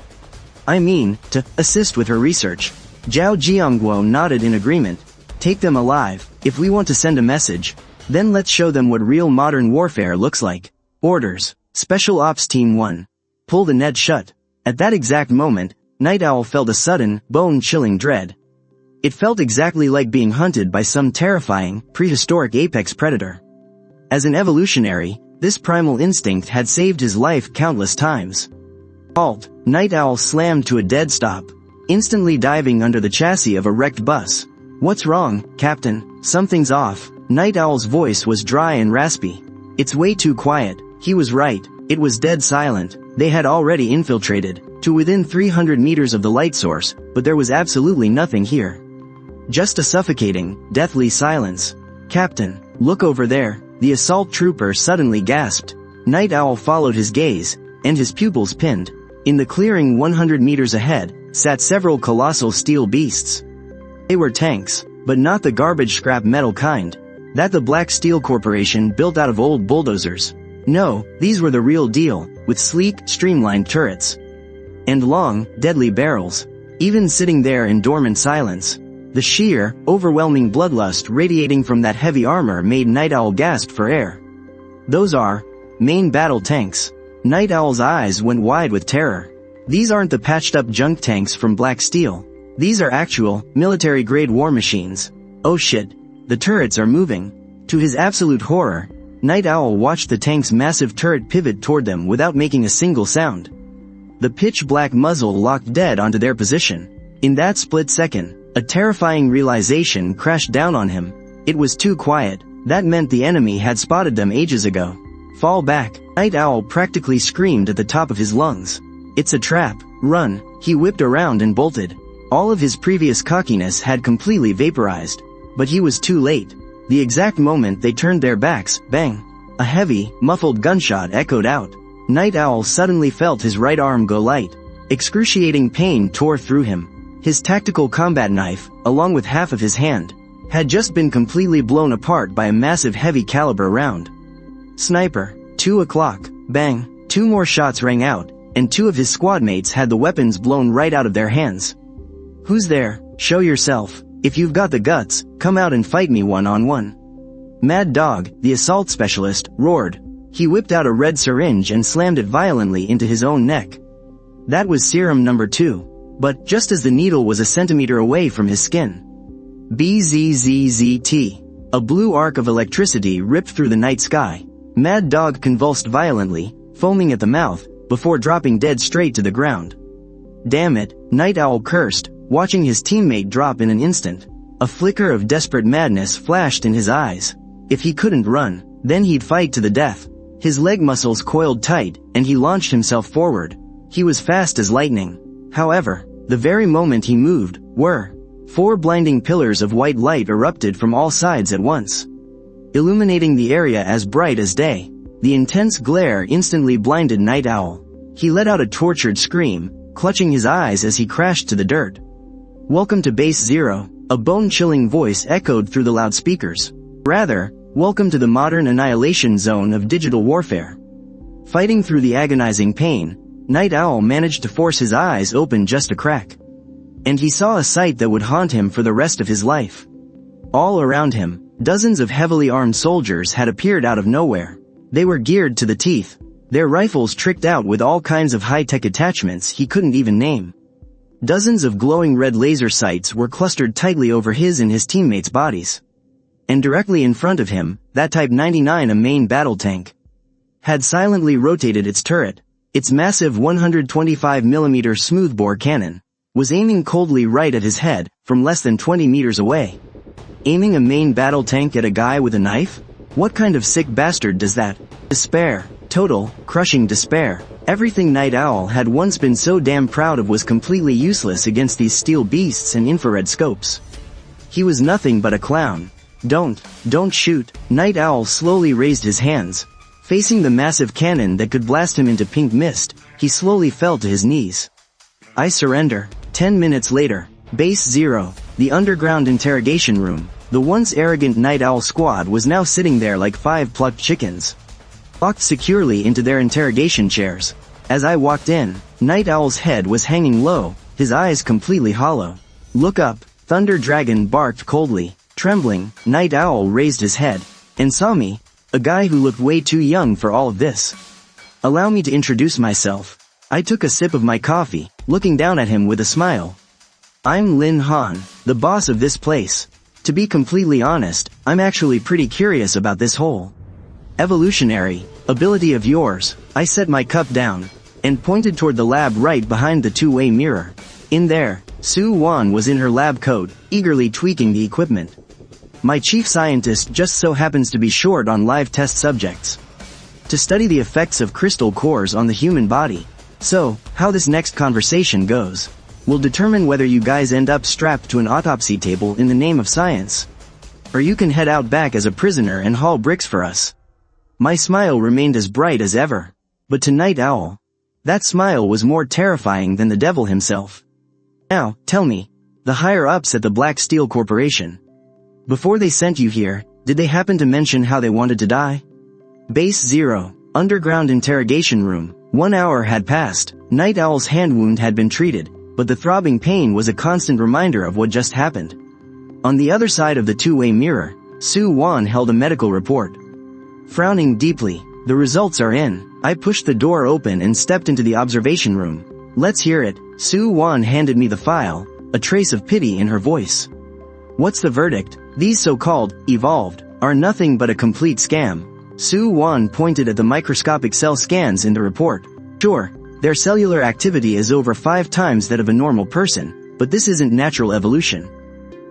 I mean, to assist with her research. Zhao Jiangguo nodded in agreement. Take them alive. If we want to send a message, then let's show them what real modern warfare looks like. Orders. Special Ops Team 1. Pull the net shut. At that exact moment, Night Owl felt a sudden, bone-chilling dread. It felt exactly like being hunted by some terrifying, prehistoric apex predator. As an evolutionary, this primal instinct had saved his life countless times. Halt! Night Owl slammed to a dead stop, instantly diving under the chassis of a wrecked bus. What's wrong, Captain? Something's off. Night Owl's voice was dry and raspy. It's way too quiet. He was right. It was dead silent. They had already infiltrated to within 300 meters of the light source, but there was absolutely nothing here. Just a suffocating, deathly silence. Captain, look over there. The assault trooper suddenly gasped. Night Owl followed his gaze, and his pupils pinned. In the clearing 100 meters ahead, sat several colossal steel beasts. They were tanks, but not the garbage scrap metal kind that the Black Steel Corporation built out of old bulldozers. No, these were the real deal, with sleek, streamlined turrets and long, deadly barrels. Even sitting there in dormant silence, the sheer, overwhelming bloodlust radiating from that heavy armor made Night Owl gasp for air. Those are main battle tanks. Night Owl's eyes went wide with terror. These aren't the patched-up junk tanks from Black Steel. These are actual, military-grade war machines. Oh shit. The turrets are moving. To his absolute horror, Night Owl watched the tank's massive turret pivot toward them without making a single sound. The pitch-black muzzle locked dead onto their position. In that split second, a terrifying realization crashed down on him. It was too quiet. That meant the enemy had spotted them ages ago. Fall back. Night Owl practically screamed at the top of his lungs. It's a trap. Run. He whipped around and bolted. All of his previous cockiness had completely vaporized. But he was too late. The exact moment they turned their backs, bang! A heavy, muffled gunshot echoed out. Night Owl suddenly felt his right arm go light. Excruciating pain tore through him. His tactical combat knife, along with half of his hand, had just been completely blown apart by a massive heavy caliber round. Sniper. 2 o'clock. Bang. 2 more shots rang out, and 2 of his squadmates had the weapons blown right out of their hands. Who's there? Show yourself. If you've got the guts, come out and fight me one-on-one. Mad Dog, the assault specialist, roared. He whipped out a red syringe and slammed it violently into his own neck. That was serum number 2. But, just as the needle was a centimeter away from his skin, BZZZT. A blue arc of electricity ripped through the night sky. Mad Dog convulsed violently, foaming at the mouth, before dropping dead straight to the ground. Damn it, Night Owl cursed, watching his teammate drop in an instant. A flicker of desperate madness flashed in his eyes. If he couldn't run, then he'd fight to the death. His leg muscles coiled tight, and he launched himself forward. He was fast as lightning. However, the very moment he moved, 4 blinding pillars of white light erupted from all sides at once, illuminating the area as bright as day. The intense glare instantly blinded Night Owl. He let out a tortured scream, clutching his eyes as he crashed to the dirt. Welcome to Base Zero, a bone-chilling voice echoed through the loudspeakers. Rather, welcome to the modern annihilation zone of digital warfare. Fighting through the agonizing pain, Night Owl managed to force his eyes open just a crack. And he saw a sight that would haunt him for the rest of his life. All around him, dozens of heavily armed soldiers had appeared out of nowhere. They were geared to the teeth, their rifles tricked out with all kinds of high-tech attachments he couldn't even name. Dozens of glowing red laser sights were clustered tightly over his and his teammates' bodies. And directly in front of him, that Type 99, a main battle tank, had silently rotated its turret. Its massive 125mm smoothbore cannon was aiming coldly right at his head, from less than 20 meters away. Aiming a main battle tank at a guy with a knife? What kind of sick bastard does that? Despair. Total, crushing despair. Everything Night Owl had once been so damn proud of was completely useless against these steel beasts and infrared scopes. He was nothing but a clown. Don't shoot. Night Owl slowly raised his hands. Facing the massive cannon that could blast him into pink mist, he slowly fell to his knees. I surrender. 10 minutes later, Base 0, the underground interrogation room. The once arrogant Night Owl squad was now sitting there like 5 plucked chickens, locked securely into their interrogation chairs. As I walked in, Night Owl's head was hanging low, his eyes completely hollow. Look up, Thunder Dragon barked coldly. Trembling, Night Owl raised his head, and saw me, a guy who looked way too young for all of this. Allow me to introduce myself. I took a sip of my coffee, looking down at him with a smile. I'm Lin Han, the boss of this place. To be completely honest, I'm actually pretty curious about this whole evolutionary ability of yours. I set my cup down, and pointed toward the lab right behind the two-way mirror. In there, Su Wan was in her lab coat, eagerly tweaking the equipment. My chief scientist just so happens to be short on live test subjects to study the effects of crystal cores on the human body. So, how this next conversation goes will determine whether you guys end up strapped to an autopsy table in the name of science, or you can head out back as a prisoner and haul bricks for us. My smile remained as bright as ever, but to Night Owl, that smile was more terrifying than the devil himself. Now, tell me, the higher-ups at the Black Steel Corporation, before they sent you here, did they happen to mention how they wanted to die? Base 0, underground interrogation room. 1 hour had passed. Night Owl's hand wound had been treated, but the throbbing pain was a constant reminder of what just happened. On the other side of the two-way mirror, Su Wan held a medical report. Frowning deeply, the results are in. I pushed the door open and stepped into the observation room. Let's hear it. Su Wan handed me the file, a trace of pity in her voice. What's the verdict? These so-called evolved are nothing but a complete scam. Su Wan pointed at the microscopic cell scans in the report. Sure, their cellular activity is over 5 times that of a normal person, but this isn't natural evolution.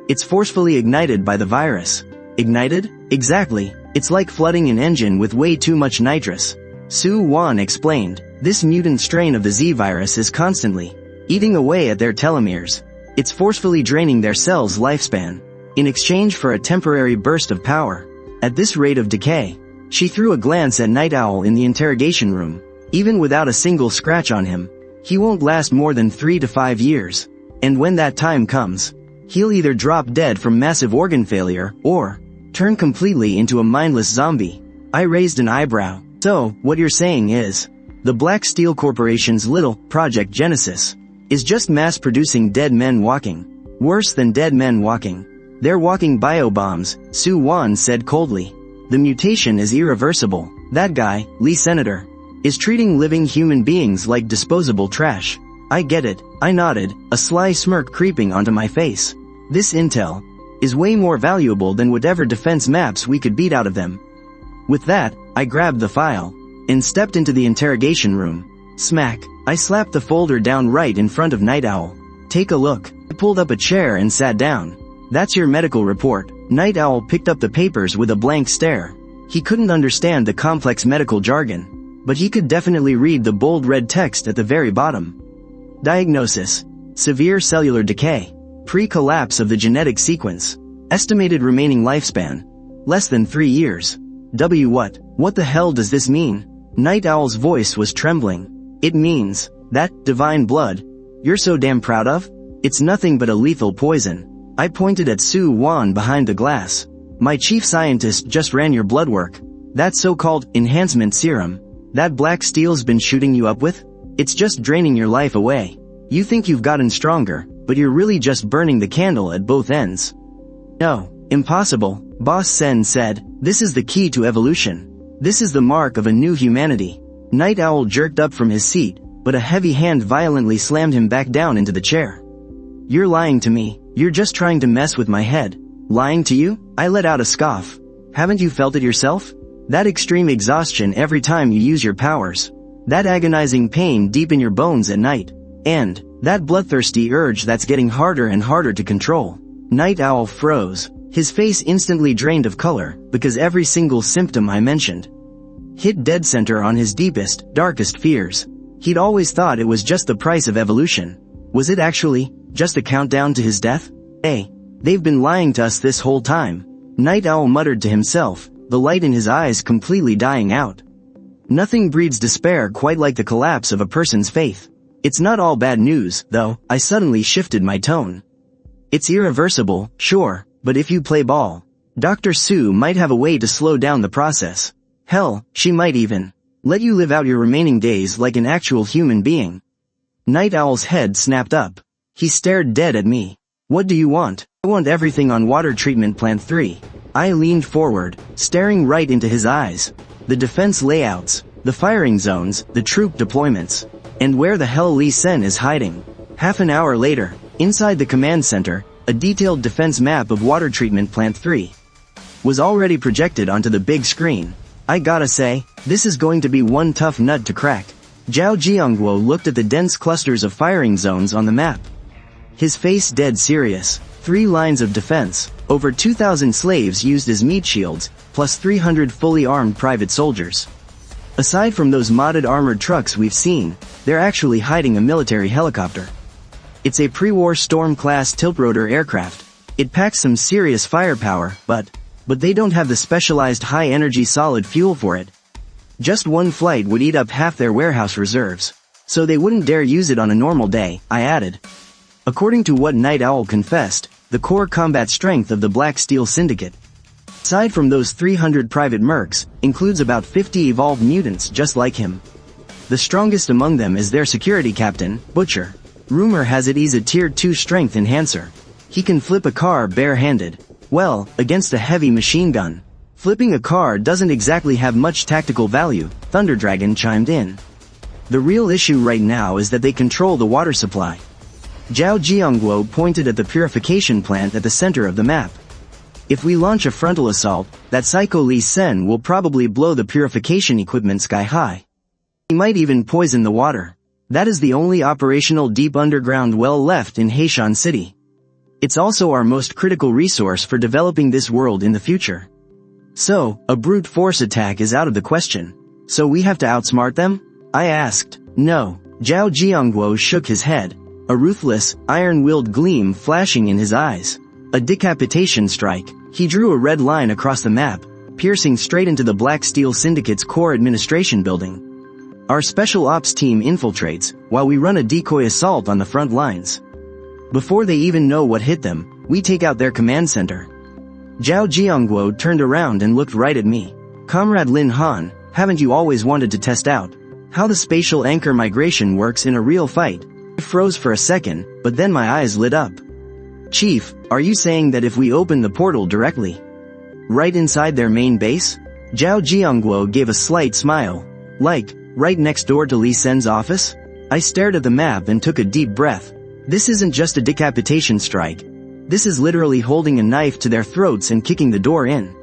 It's forcefully ignited by the virus. Ignited? Exactly. It's like flooding an engine with way too much nitrous. Su Wan explained. This mutant strain of the Z virus is constantly eating away at their telomeres. It's forcefully draining their cells' lifespan, in exchange for a temporary burst of power. At this rate of decay, she threw a glance at Night Owl in the interrogation room. Even without a single scratch on him, he won't last more than 3 to 5 years. And when that time comes, he'll either drop dead from massive organ failure, or turn completely into a mindless zombie. I raised an eyebrow. So, what you're saying is, the Black Steel Corporation's little Project Genesis is just mass-producing dead men walking. Worse than dead men walking. They're walking biobombs, Su Wan said coldly. The mutation is irreversible. That guy, Lee Senator, is treating living human beings like disposable trash. I get it, I nodded, a sly smirk creeping onto my face. This intel is way more valuable than whatever defense maps we could beat out of them. With that, I grabbed the file and stepped into the interrogation room. Smack. I slapped the folder down right in front of Night Owl. Take a look. I pulled up a chair and sat down. That's your medical report. Night Owl picked up the papers with a blank stare. He couldn't understand the complex medical jargon, but he could definitely read the bold red text at the very bottom. Diagnosis: severe cellular decay. Pre-collapse of the genetic sequence. Estimated remaining lifespan: less than 3 years. What the hell does this mean? Night Owl's voice was trembling. It means that divine blood you're so damn proud of? It's nothing but a lethal poison. I pointed at Su Wan behind the glass. My chief scientist just ran your blood work. That so-called enhancement serum that black steel's been shooting you up with? It's just draining your life away. You think you've gotten stronger, but you're really just burning the candle at both ends. No, impossible, Boss Sen said. This is the key to evolution. This is the mark of a new humanity. Night Owl jerked up from his seat, but a heavy hand violently slammed him back down into the chair. You're lying to me. You're just trying to mess with my head. Lying to you? I let out a scoff. Haven't you felt it yourself? That extreme exhaustion every time you use your powers. That agonizing pain deep in your bones at night. And that bloodthirsty urge that's getting harder and harder to control. Night Owl froze. His face instantly drained of color, because every single symptom I mentioned hit dead center on his deepest, darkest fears. He'd always thought it was just the price of evolution. Was it actually just a countdown to his death? Hey, they've been lying to us this whole time. Night Owl muttered to himself, the light in his eyes completely dying out. Nothing breeds despair quite like the collapse of a person's faith. It's not all bad news, though. I suddenly shifted my tone. It's irreversible, sure, but if you play ball, Dr. Sue might have a way to slow down the process. Hell, she might even let you live out your remaining days like an actual human being. Night Owl's head snapped up. He stared dead at me. What do you want? I want everything on Water Treatment Plant 3. I leaned forward, staring right into his eyes. The defense layouts, the firing zones, the troop deployments. And where the hell Lee Sen is hiding. Half an hour later, inside the command center, a detailed defense map of Water Treatment Plant 3 was already projected onto the big screen. I gotta say, this is going to be one tough nut to crack. Zhao Jiangguo looked at the dense clusters of firing zones on the map. His face dead serious. 3 lines of defense, over 2,000 slaves used as meat shields, plus 300 fully armed private soldiers. Aside from those modded armored trucks we've seen, they're actually hiding a military helicopter. It's a pre-war Storm-class tiltrotor aircraft. It packs some serious firepower, but they don't have the specialized high-energy solid fuel for it. Just one flight would eat up half their warehouse reserves. So they wouldn't dare use it on a normal day, I added. According to what Night Owl confessed, the core combat strength of the Black Steel Syndicate, aside from those 300 private mercs, includes about 50 evolved mutants just like him. The strongest among them is their security captain, Butcher. Rumor has it he's a tier 2 strength enhancer. He can flip a car bare-handed. Well, against a heavy machine gun. Flipping a car doesn't exactly have much tactical value, Thunder Dragon chimed in. The real issue right now is that they control the water supply. Zhao Jiangguo pointed at the purification plant at the center of the map. If we launch a frontal assault, that Psycho Lee Sen will probably blow the purification equipment sky high. He might even poison the water. That is the only operational deep underground well left in Heishan City. It's also our most critical resource for developing this world in the future. So, a brute force attack is out of the question. So we have to outsmart them? I asked. No. Zhao Jiangguo shook his head, a ruthless, iron-willed gleam flashing in his eyes. A decapitation strike. He drew a red line across the map, piercing straight into the Black Steel Syndicate's core administration building. Our special ops team infiltrates, while we run a decoy assault on the front lines. Before they even know what hit them, we take out their command center. Zhao Jiangguo turned around and looked right at me. Comrade Lin Han, haven't you always wanted to test out how the spatial anchor migration works in a real fight? I froze for a second, but then my eyes lit up. Chief, are you saying that if we open the portal directly, right inside their main base? Zhao Jiangguo gave a slight smile. Like, right next door to Lee Sen's office? I stared at the map and took a deep breath. This isn't just a decapitation strike. This is literally holding a knife to their throats and kicking the door in.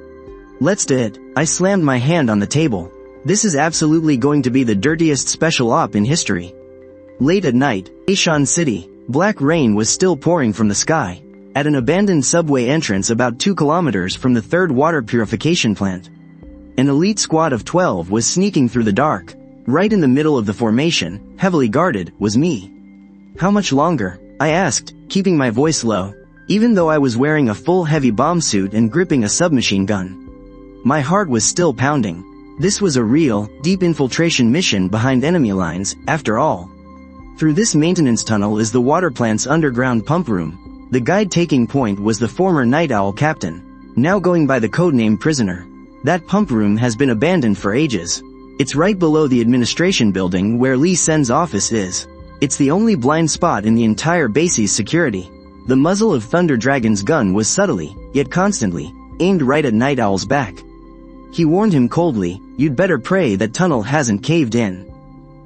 Let's do it. I slammed my hand on the table. This is absolutely going to be the dirtiest special op in history. Late at night, Heishan City, black rain was still pouring from the sky. At an abandoned subway entrance about 2 kilometers from the 3rd water purification plant, an elite squad of 12 was sneaking through the dark. Right in the middle of the formation, heavily guarded, was me. How much longer? I asked, keeping my voice low, even though I was wearing a full heavy bomb suit and gripping a submachine gun. My heart was still pounding. This was a real, deep infiltration mission behind enemy lines, after all. Through this maintenance tunnel is the water plant's underground pump room. The guide taking point was the former Night Owl captain, now going by the codename Prisoner. That pump room has been abandoned for ages. It's right below the administration building where Lee Sen's office is. It's the only blind spot in the entire base's security. The muzzle of Thunder Dragon's gun was subtly, yet constantly, aimed right at Night Owl's back. He warned him coldly, "You'd better pray that tunnel hasn't caved in.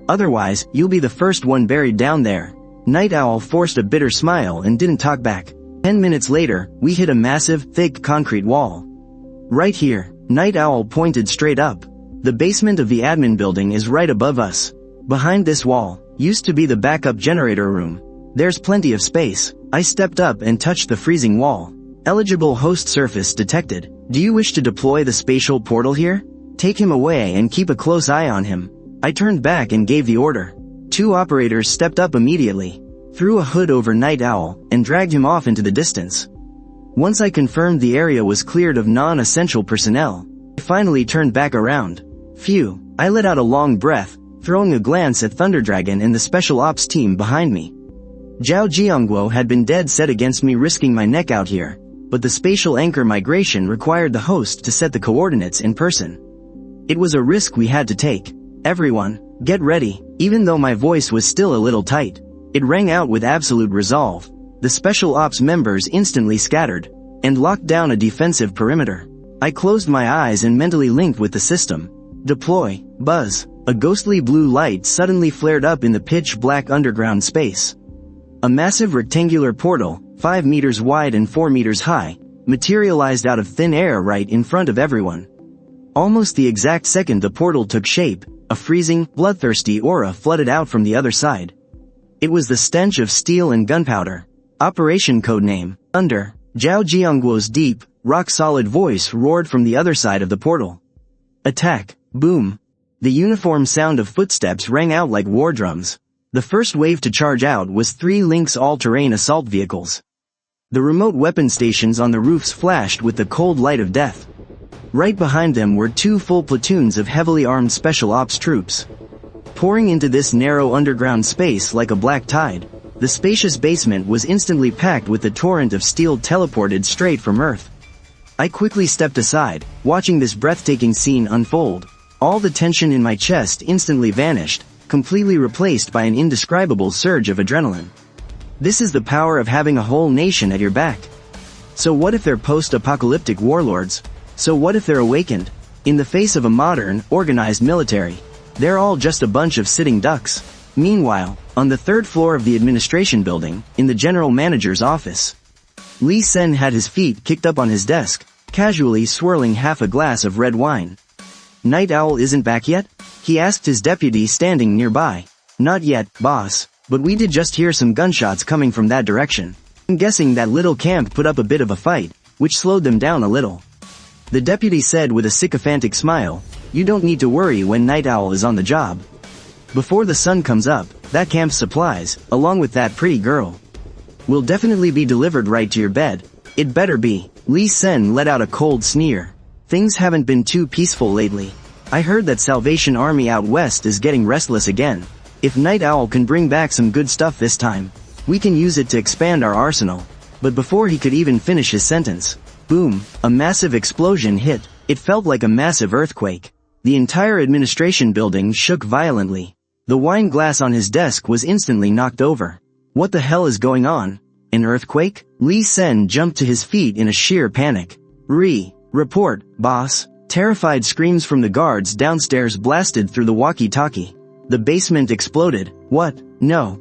Otherwise, you'll be the first one buried down there." Night Owl forced a bitter smile and didn't talk back. 10 minutes later, we hit a massive, thick concrete wall. "Right here." Night Owl pointed straight up. "The basement of the admin building is right above us. Behind this wall, used to be the backup generator room. There's plenty of space." I stepped up and touched the freezing wall. "Eligible host surface detected. Do you wish to deploy the spatial portal here? Take him away and keep a close eye on him." I turned back and gave the order. 2 operators stepped up immediately, threw a hood over Night Owl, and dragged him off into the distance. Once I confirmed the area was cleared of non-essential personnel, I finally turned back around. Phew, I let out a long breath, throwing a glance at Thunder Dragon and the special ops team behind me. Zhao Jiangguo had been dead set against me risking my neck out here, but the spatial anchor migration required the host to set the coordinates in person. It was a risk we had to take. "Everyone, get ready." Even though my voice was still a little tight, it rang out with absolute resolve. The special ops members instantly scattered, and locked down a defensive perimeter. I closed my eyes and mentally linked with the system. Deploy, buzz. A ghostly blue light suddenly flared up in the pitch-black underground space. A massive rectangular portal, 5 meters wide and 4 meters high, materialized out of thin air right in front of everyone. Almost the exact second the portal took shape, a freezing, bloodthirsty aura flooded out from the other side. It was the stench of steel and gunpowder. Operation codename, Thunder. Zhao Jiangguo's deep, rock-solid voice roared from the other side of the portal. "Attack!" Boom. The uniform sound of footsteps rang out like war drums. The first wave to charge out was 3 Lynx all-terrain assault vehicles. The remote weapon stations on the roofs flashed with the cold light of death. Right behind them were 2 full platoons of heavily armed special ops troops. Pouring into this narrow underground space like a black tide, the spacious basement was instantly packed with a torrent of steel teleported straight from Earth. I quickly stepped aside, watching this breathtaking scene unfold. All the tension in my chest instantly vanished, completely replaced by an indescribable surge of adrenaline. This is the power of having a whole nation at your back. So what if they're post-apocalyptic warlords? So what if they're awakened? In the face of a modern, organized military, they're all just a bunch of sitting ducks. Meanwhile, on the 3rd floor of the administration building, in the general manager's office, Lee Sen had his feet kicked up on his desk, casually swirling half a glass of red wine. "Night Owl isn't back yet?" he asked his deputy standing nearby. "Not yet, boss, but we did just hear some gunshots coming from that direction. I'm guessing that little camp put up a bit of a fight, which slowed them down a little." The deputy said with a sycophantic smile, "You don't need to worry when Night Owl is on the job. Before the sun comes up, that camp's supplies, along with that pretty girl, will definitely be delivered right to your bed. It better be." Lee Sen let out a cold sneer. "Things haven't been too peaceful lately. I heard that Salvation Army out west is getting restless again. If Night Owl can bring back some good stuff this time, we can use it to expand our arsenal." But before he could even finish his sentence, boom, a massive explosion hit. It felt like a massive earthquake. The entire administration building shook violently. The wine glass on his desk was instantly knocked over. "What the hell is going on? An earthquake?" Lee Sen jumped to his feet in a sheer panic. Report, boss." Terrified screams from the guards downstairs blasted through the walkie-talkie. "The basement exploded." "What? No,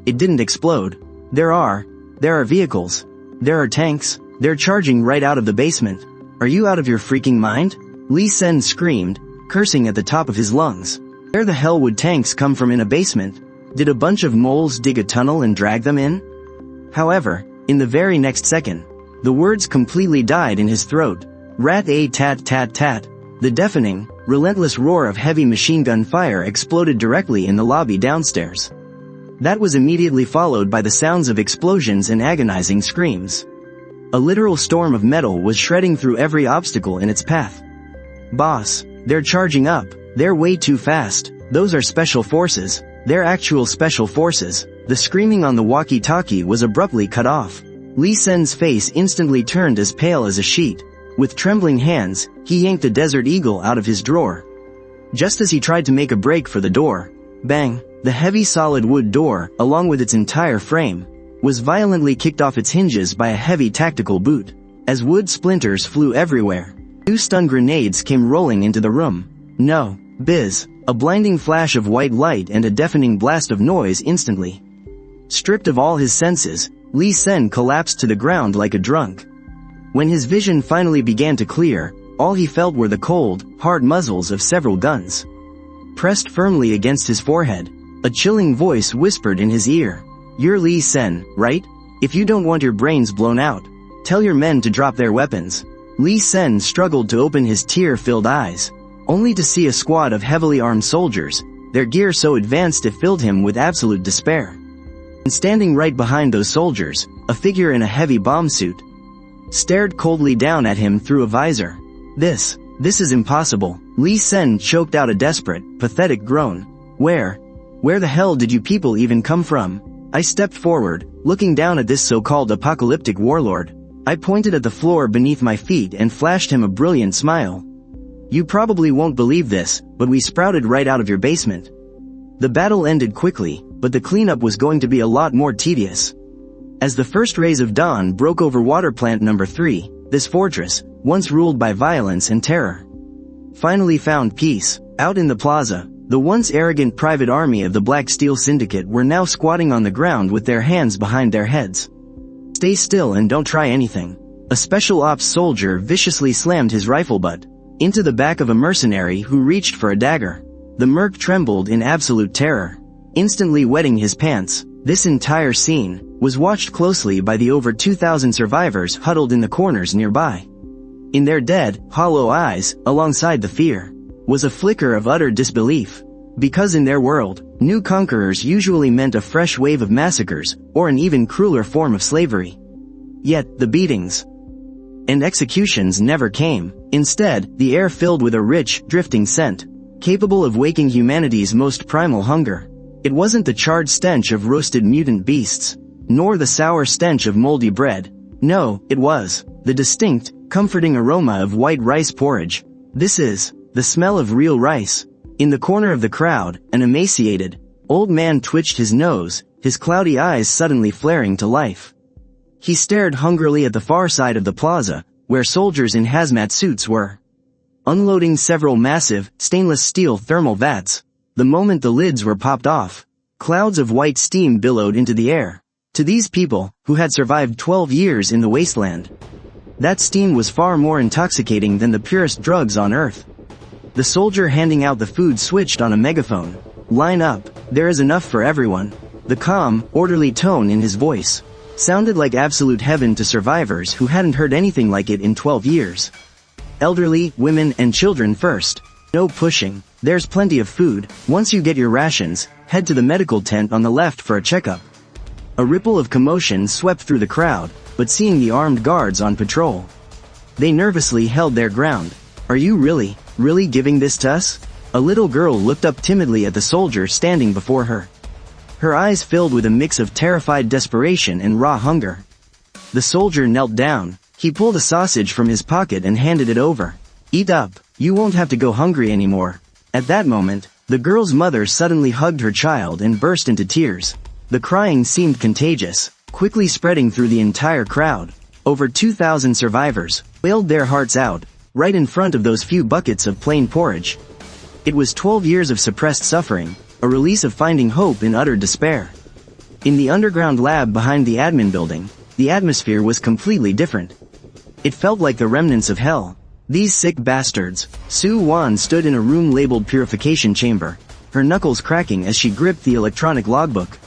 it didn't explode. There are vehicles. There are tanks. They're charging right out of the basement. Are you out of your freaking mind?" Lee Sen screamed, cursing at the top of his lungs. Where the hell would tanks come from in a basement? Did a bunch of moles dig a tunnel and drag them in? However, in the very next second, the words completely died in his throat. Rat-a-tat-tat-tat. The deafening, relentless roar of heavy machine gun fire exploded directly in the lobby downstairs. That was immediately followed by the sounds of explosions and agonizing screams. A literal storm of metal was shredding through every obstacle in its path. "Boss, they're charging up. They're way too fast. Those are special forces. They're actual special forces." The screaming on the walkie-talkie was abruptly cut off. Lee Sen's face instantly turned as pale as a sheet. With trembling hands, he yanked a Desert Eagle out of his drawer. Just as he tried to make a break for the door, bang, the heavy solid wood door, along with its entire frame, was violently kicked off its hinges by a heavy tactical boot. As wood splinters flew everywhere, 2 stun grenades came rolling into the room. No, biz, a blinding flash of white light and a deafening blast of noise instantly. Stripped of all his senses, Lee Sen collapsed to the ground like a drunk. When his vision finally began to clear, all he felt were the cold, hard muzzles of several guns. Pressed firmly against his forehead, a chilling voice whispered in his ear, "You're Lee Sen, right? If you don't want your brains blown out, tell your men to drop their weapons." Lee Sen struggled to open his tear-filled eyes, only to see a squad of heavily armed soldiers, their gear so advanced it filled him with absolute despair. And standing right behind those soldiers, a figure in a heavy bomb suit, stared coldly down at him through a visor. This is impossible." Lee Sen choked out a desperate, pathetic groan. Where the hell did you people even come from?" I stepped forward, looking down at this so-called apocalyptic warlord. I pointed at the floor beneath my feet and flashed him a brilliant smile. "You probably won't believe this, but we sprouted right out of your basement." The battle ended quickly, but the cleanup was going to be a lot more tedious. As the first rays of dawn broke over water plant number 3, this fortress, once ruled by violence and terror, finally found peace. Out in the plaza, the once arrogant private army of the Black Steel Syndicate were now squatting on the ground with their hands behind their heads. "Stay still and don't try anything." A special ops soldier viciously slammed his rifle butt into the back of a mercenary who reached for a dagger. The merc trembled in absolute terror, instantly wetting his pants. This entire scene was watched closely by the over 2,000 survivors huddled in the corners nearby. In their dead, hollow eyes, alongside the fear, was a flicker of utter disbelief. Because in their world, new conquerors usually meant a fresh wave of massacres, or an even crueler form of slavery. Yet, the beatings and executions never came. Instead, the air filled with a rich, drifting scent, capable of waking humanity's most primal hunger. It wasn't the charred stench of roasted mutant beasts, nor the sour stench of moldy bread. No, it was the distinct, comforting aroma of white rice porridge. This is the smell of real rice. In the corner of the crowd, an emaciated, old man twitched his nose, his cloudy eyes suddenly flaring to life. He stared hungrily at the far side of the plaza, where soldiers in hazmat suits were unloading several massive, stainless steel thermal vats. The moment the lids were popped off, clouds of white steam billowed into the air. To these people, who had survived 12 years in the wasteland, that steam was far more intoxicating than the purest drugs on Earth. The soldier handing out the food switched on a megaphone. "Line up, there is enough for everyone." The calm, orderly tone in his voice sounded like absolute heaven to survivors who hadn't heard anything like it in 12 years. "Elderly, women, and children first. No pushing. There's plenty of food. Once you get your rations, head to the medical tent on the left for a checkup." A ripple of commotion swept through the crowd, but seeing the armed guards on patrol, they nervously held their ground. "Are you really giving this to us?" A little girl looked up timidly at the soldier standing before her. Her eyes filled with a mix of terrified desperation and raw hunger. The soldier knelt down. He pulled a sausage from his pocket and handed it over. "Eat up. You won't have to go hungry anymore." At that moment, the girl's mother suddenly hugged her child and burst into tears. The crying seemed contagious, quickly spreading through the entire crowd. Over 2,000 survivors wailed their hearts out, right in front of those few buckets of plain porridge. It was 12 years of suppressed suffering, a release of finding hope in utter despair. In the underground lab behind the admin building, the atmosphere was completely different. It felt like the remnants of hell. These sick bastards. Sue Wan stood in a room labeled Purification Chamber, her knuckles cracking as she gripped the electronic logbook.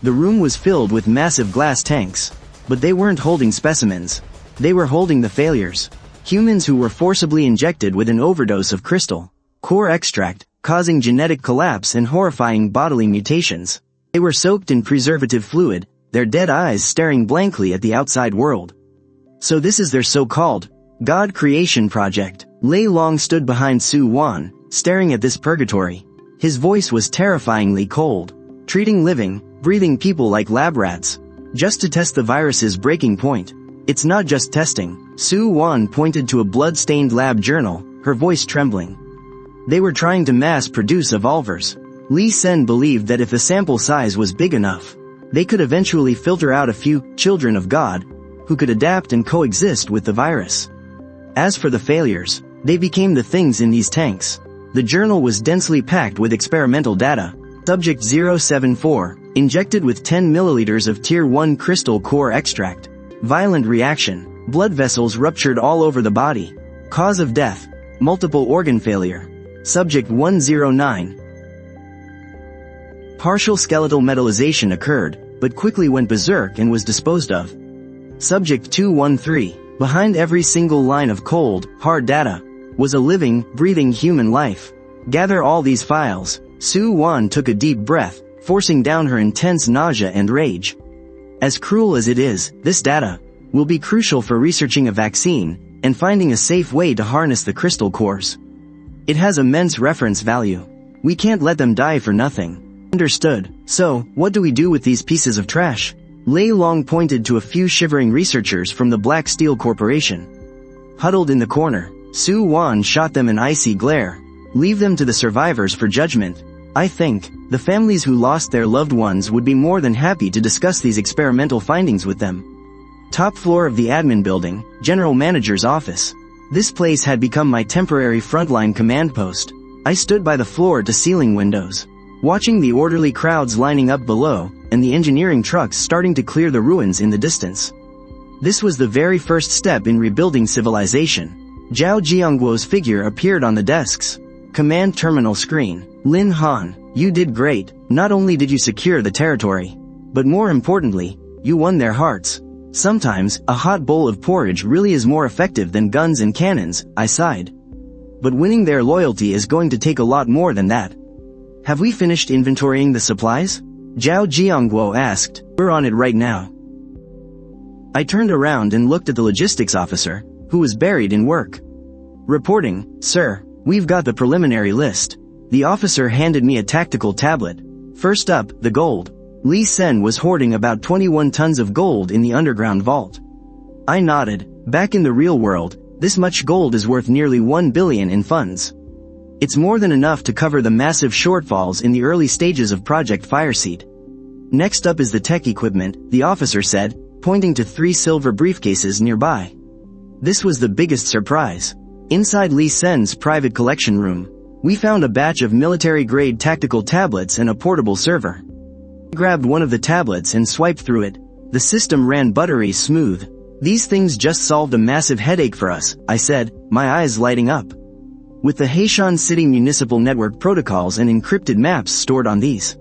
The room was filled with massive glass tanks, but they weren't holding specimens. They were holding the failures. Humans who were forcibly injected with an overdose of crystal core extract, causing genetic collapse and horrifying bodily mutations. They were soaked in preservative fluid, their dead eyes staring blankly at the outside world. So this is their so-called God creation project. Lei Long stood behind Sue Wan, staring at this purgatory. His voice was terrifyingly cold. Treating living, breathing people like lab rats, just to test the virus's breaking point. It's not just testing. Sue Wan pointed to a blood-stained lab journal, her voice trembling. They were trying to mass-produce evolvers. Lee Sen believed that if the sample size was big enough, they could eventually filter out a few children of God who could adapt and coexist with the virus. As for the failures, they became the things in these tanks. The journal was densely packed with experimental data. Subject 074, injected with 10 milliliters of Tier 1 crystal core extract. Violent reaction, blood vessels ruptured all over the body. Cause of death, multiple organ failure. Subject 109. Partial skeletal metallization occurred, but quickly went berserk and was disposed of. Subject 213. Behind every single line of cold, hard data, was a living, breathing human life. Gather all these files. Su Wan took a deep breath, forcing down her intense nausea and rage. As cruel as it is, this data will be crucial for researching a vaccine and finding a safe way to harness the crystal cores. It has immense reference value. We can't let them die for nothing. Understood. So, what do we do with these pieces of trash? Lei Long pointed to a few shivering researchers from the Black Steel Corporation. Huddled in the corner, Su Wan shot them an icy glare. Leave them to the survivors for judgment. I think the families who lost their loved ones would be more than happy to discuss these experimental findings with them. Top floor of the admin building, general manager's office. This place had become my temporary frontline command post. I stood by the floor-to-ceiling windows, watching the orderly crowds lining up below, and the engineering trucks starting to clear the ruins in the distance. This was the very first step in rebuilding civilization. Zhao Jiangguo's figure appeared on the desks. Command terminal screen. Lin Han, you did great. Not only did you secure the territory, but more importantly, you won their hearts. Sometimes, a hot bowl of porridge really is more effective than guns and cannons, I sighed. But winning their loyalty is going to take a lot more than that. Have we finished inventorying the supplies? Zhao Jiangguo asked. We're on it right now. I turned around and looked at the logistics officer, who was buried in work. Reporting, sir, we've got the preliminary list. The officer handed me a tactical tablet. First up, the gold. Lee Sen was hoarding about 21 tons of gold in the underground vault. I nodded. Back in the real world, this much gold is worth nearly 1 billion in funds. It's more than enough to cover the massive shortfalls in the early stages of Project Fireseed. Next up is the tech equipment, the officer said, pointing to 3 silver briefcases nearby. This was the biggest surprise. Inside Lee Sen's private collection room, we found a batch of military-grade tactical tablets and a portable server. I grabbed one of the tablets and swiped through it. The system ran buttery smooth. These things just solved a massive headache for us, I said, my eyes lighting up. With the Heishan City Municipal Network protocols and encrypted maps stored on these,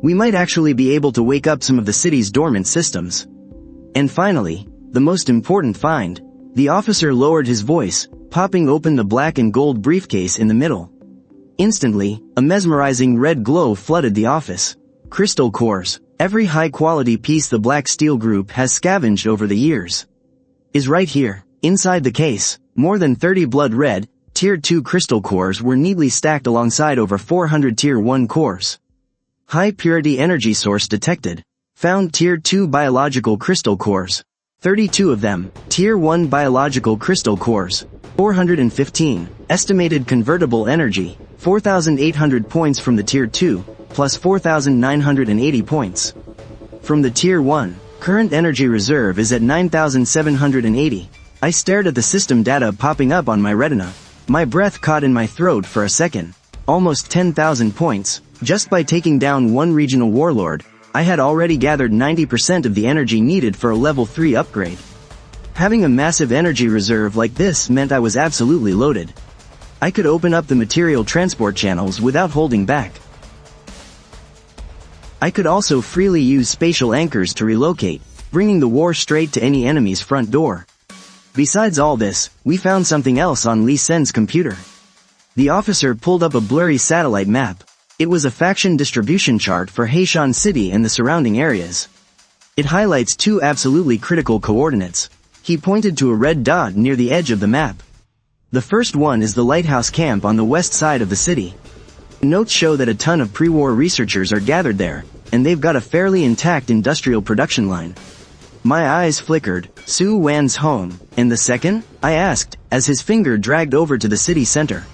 we might actually be able to wake up some of the city's dormant systems. And finally, the most important find. The officer lowered his voice, popping open the black and gold briefcase in the middle. Instantly, a mesmerizing red glow flooded the office. Crystal cores, every high-quality piece the Black Steel Group has scavenged over the years, is right here. Inside the case, more than 30 blood-red, Tier 2 crystal cores were neatly stacked alongside over 400 Tier 1 cores. High-purity energy source detected. Found Tier 2 biological crystal cores. 32 of them, Tier 1 biological crystal cores. 415. Estimated convertible energy, 4,800 points from the Tier 2, plus 4,980 points from the Tier 1. Current energy reserve is at 9,780. I stared at the system data popping up on my retina. My breath caught in my throat for a second. Almost 10,000 points. Just by taking down one regional warlord, I had already gathered 90% of the energy needed for a level 3 upgrade. Having a massive energy reserve like this meant I was absolutely loaded. I could open up the material transport channels without holding back. I could also freely use spatial anchors to relocate, bringing the war straight to any enemy's front door. Besides all this, we found something else on Lee Sen's computer. The officer pulled up a blurry satellite map. It was a faction distribution chart for Heishan City and the surrounding areas. It highlights 2 absolutely critical coordinates. He pointed to a red dot near the edge of the map. The first one is the lighthouse camp on the west side of the city. Notes show that a ton of pre-war researchers are gathered there, and they've got a fairly intact industrial production line. My eyes flickered. Su Wan's home. And the second? I asked, as his finger dragged over to the city center.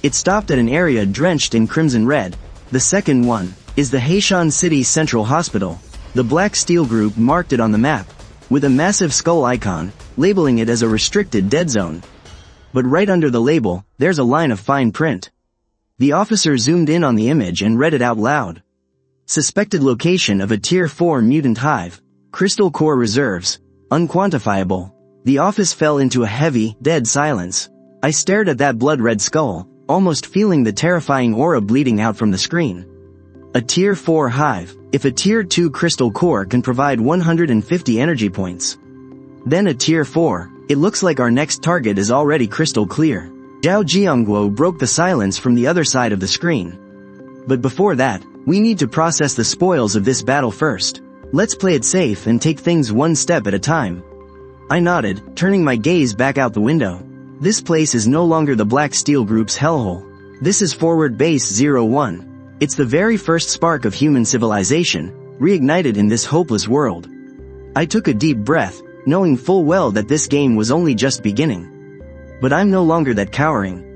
It stopped at an area drenched in crimson red. The second one is the Haishan City Central Hospital. The black steel group marked it on the map, with a massive skull icon, labeling it as a restricted dead zone. But right under the label, there's a line of fine print. The officer zoomed in on the image and read it out loud. Suspected location of a Tier 4 mutant hive. Crystal core reserves. Unquantifiable. The office fell into a heavy, dead silence. I stared at that blood-red skull, almost feeling the terrifying aura bleeding out from the screen. A Tier 4 hive. If a Tier 2 crystal core can provide 150 energy points, then a Tier 4, it looks like our next target is already crystal clear. Zhao Jiangguo broke the silence from the other side of the screen. But before that, we need to process the spoils of this battle first. Let's play it safe and take things one step at a time. I nodded, turning my gaze back out the window. This place is no longer the Black Steel Group's hellhole. This is Forward Base 01. It's the very first spark of human civilization, reignited in this hopeless world. I took a deep breath, knowing full well that this game was only just beginning. But I'm no longer that cowering,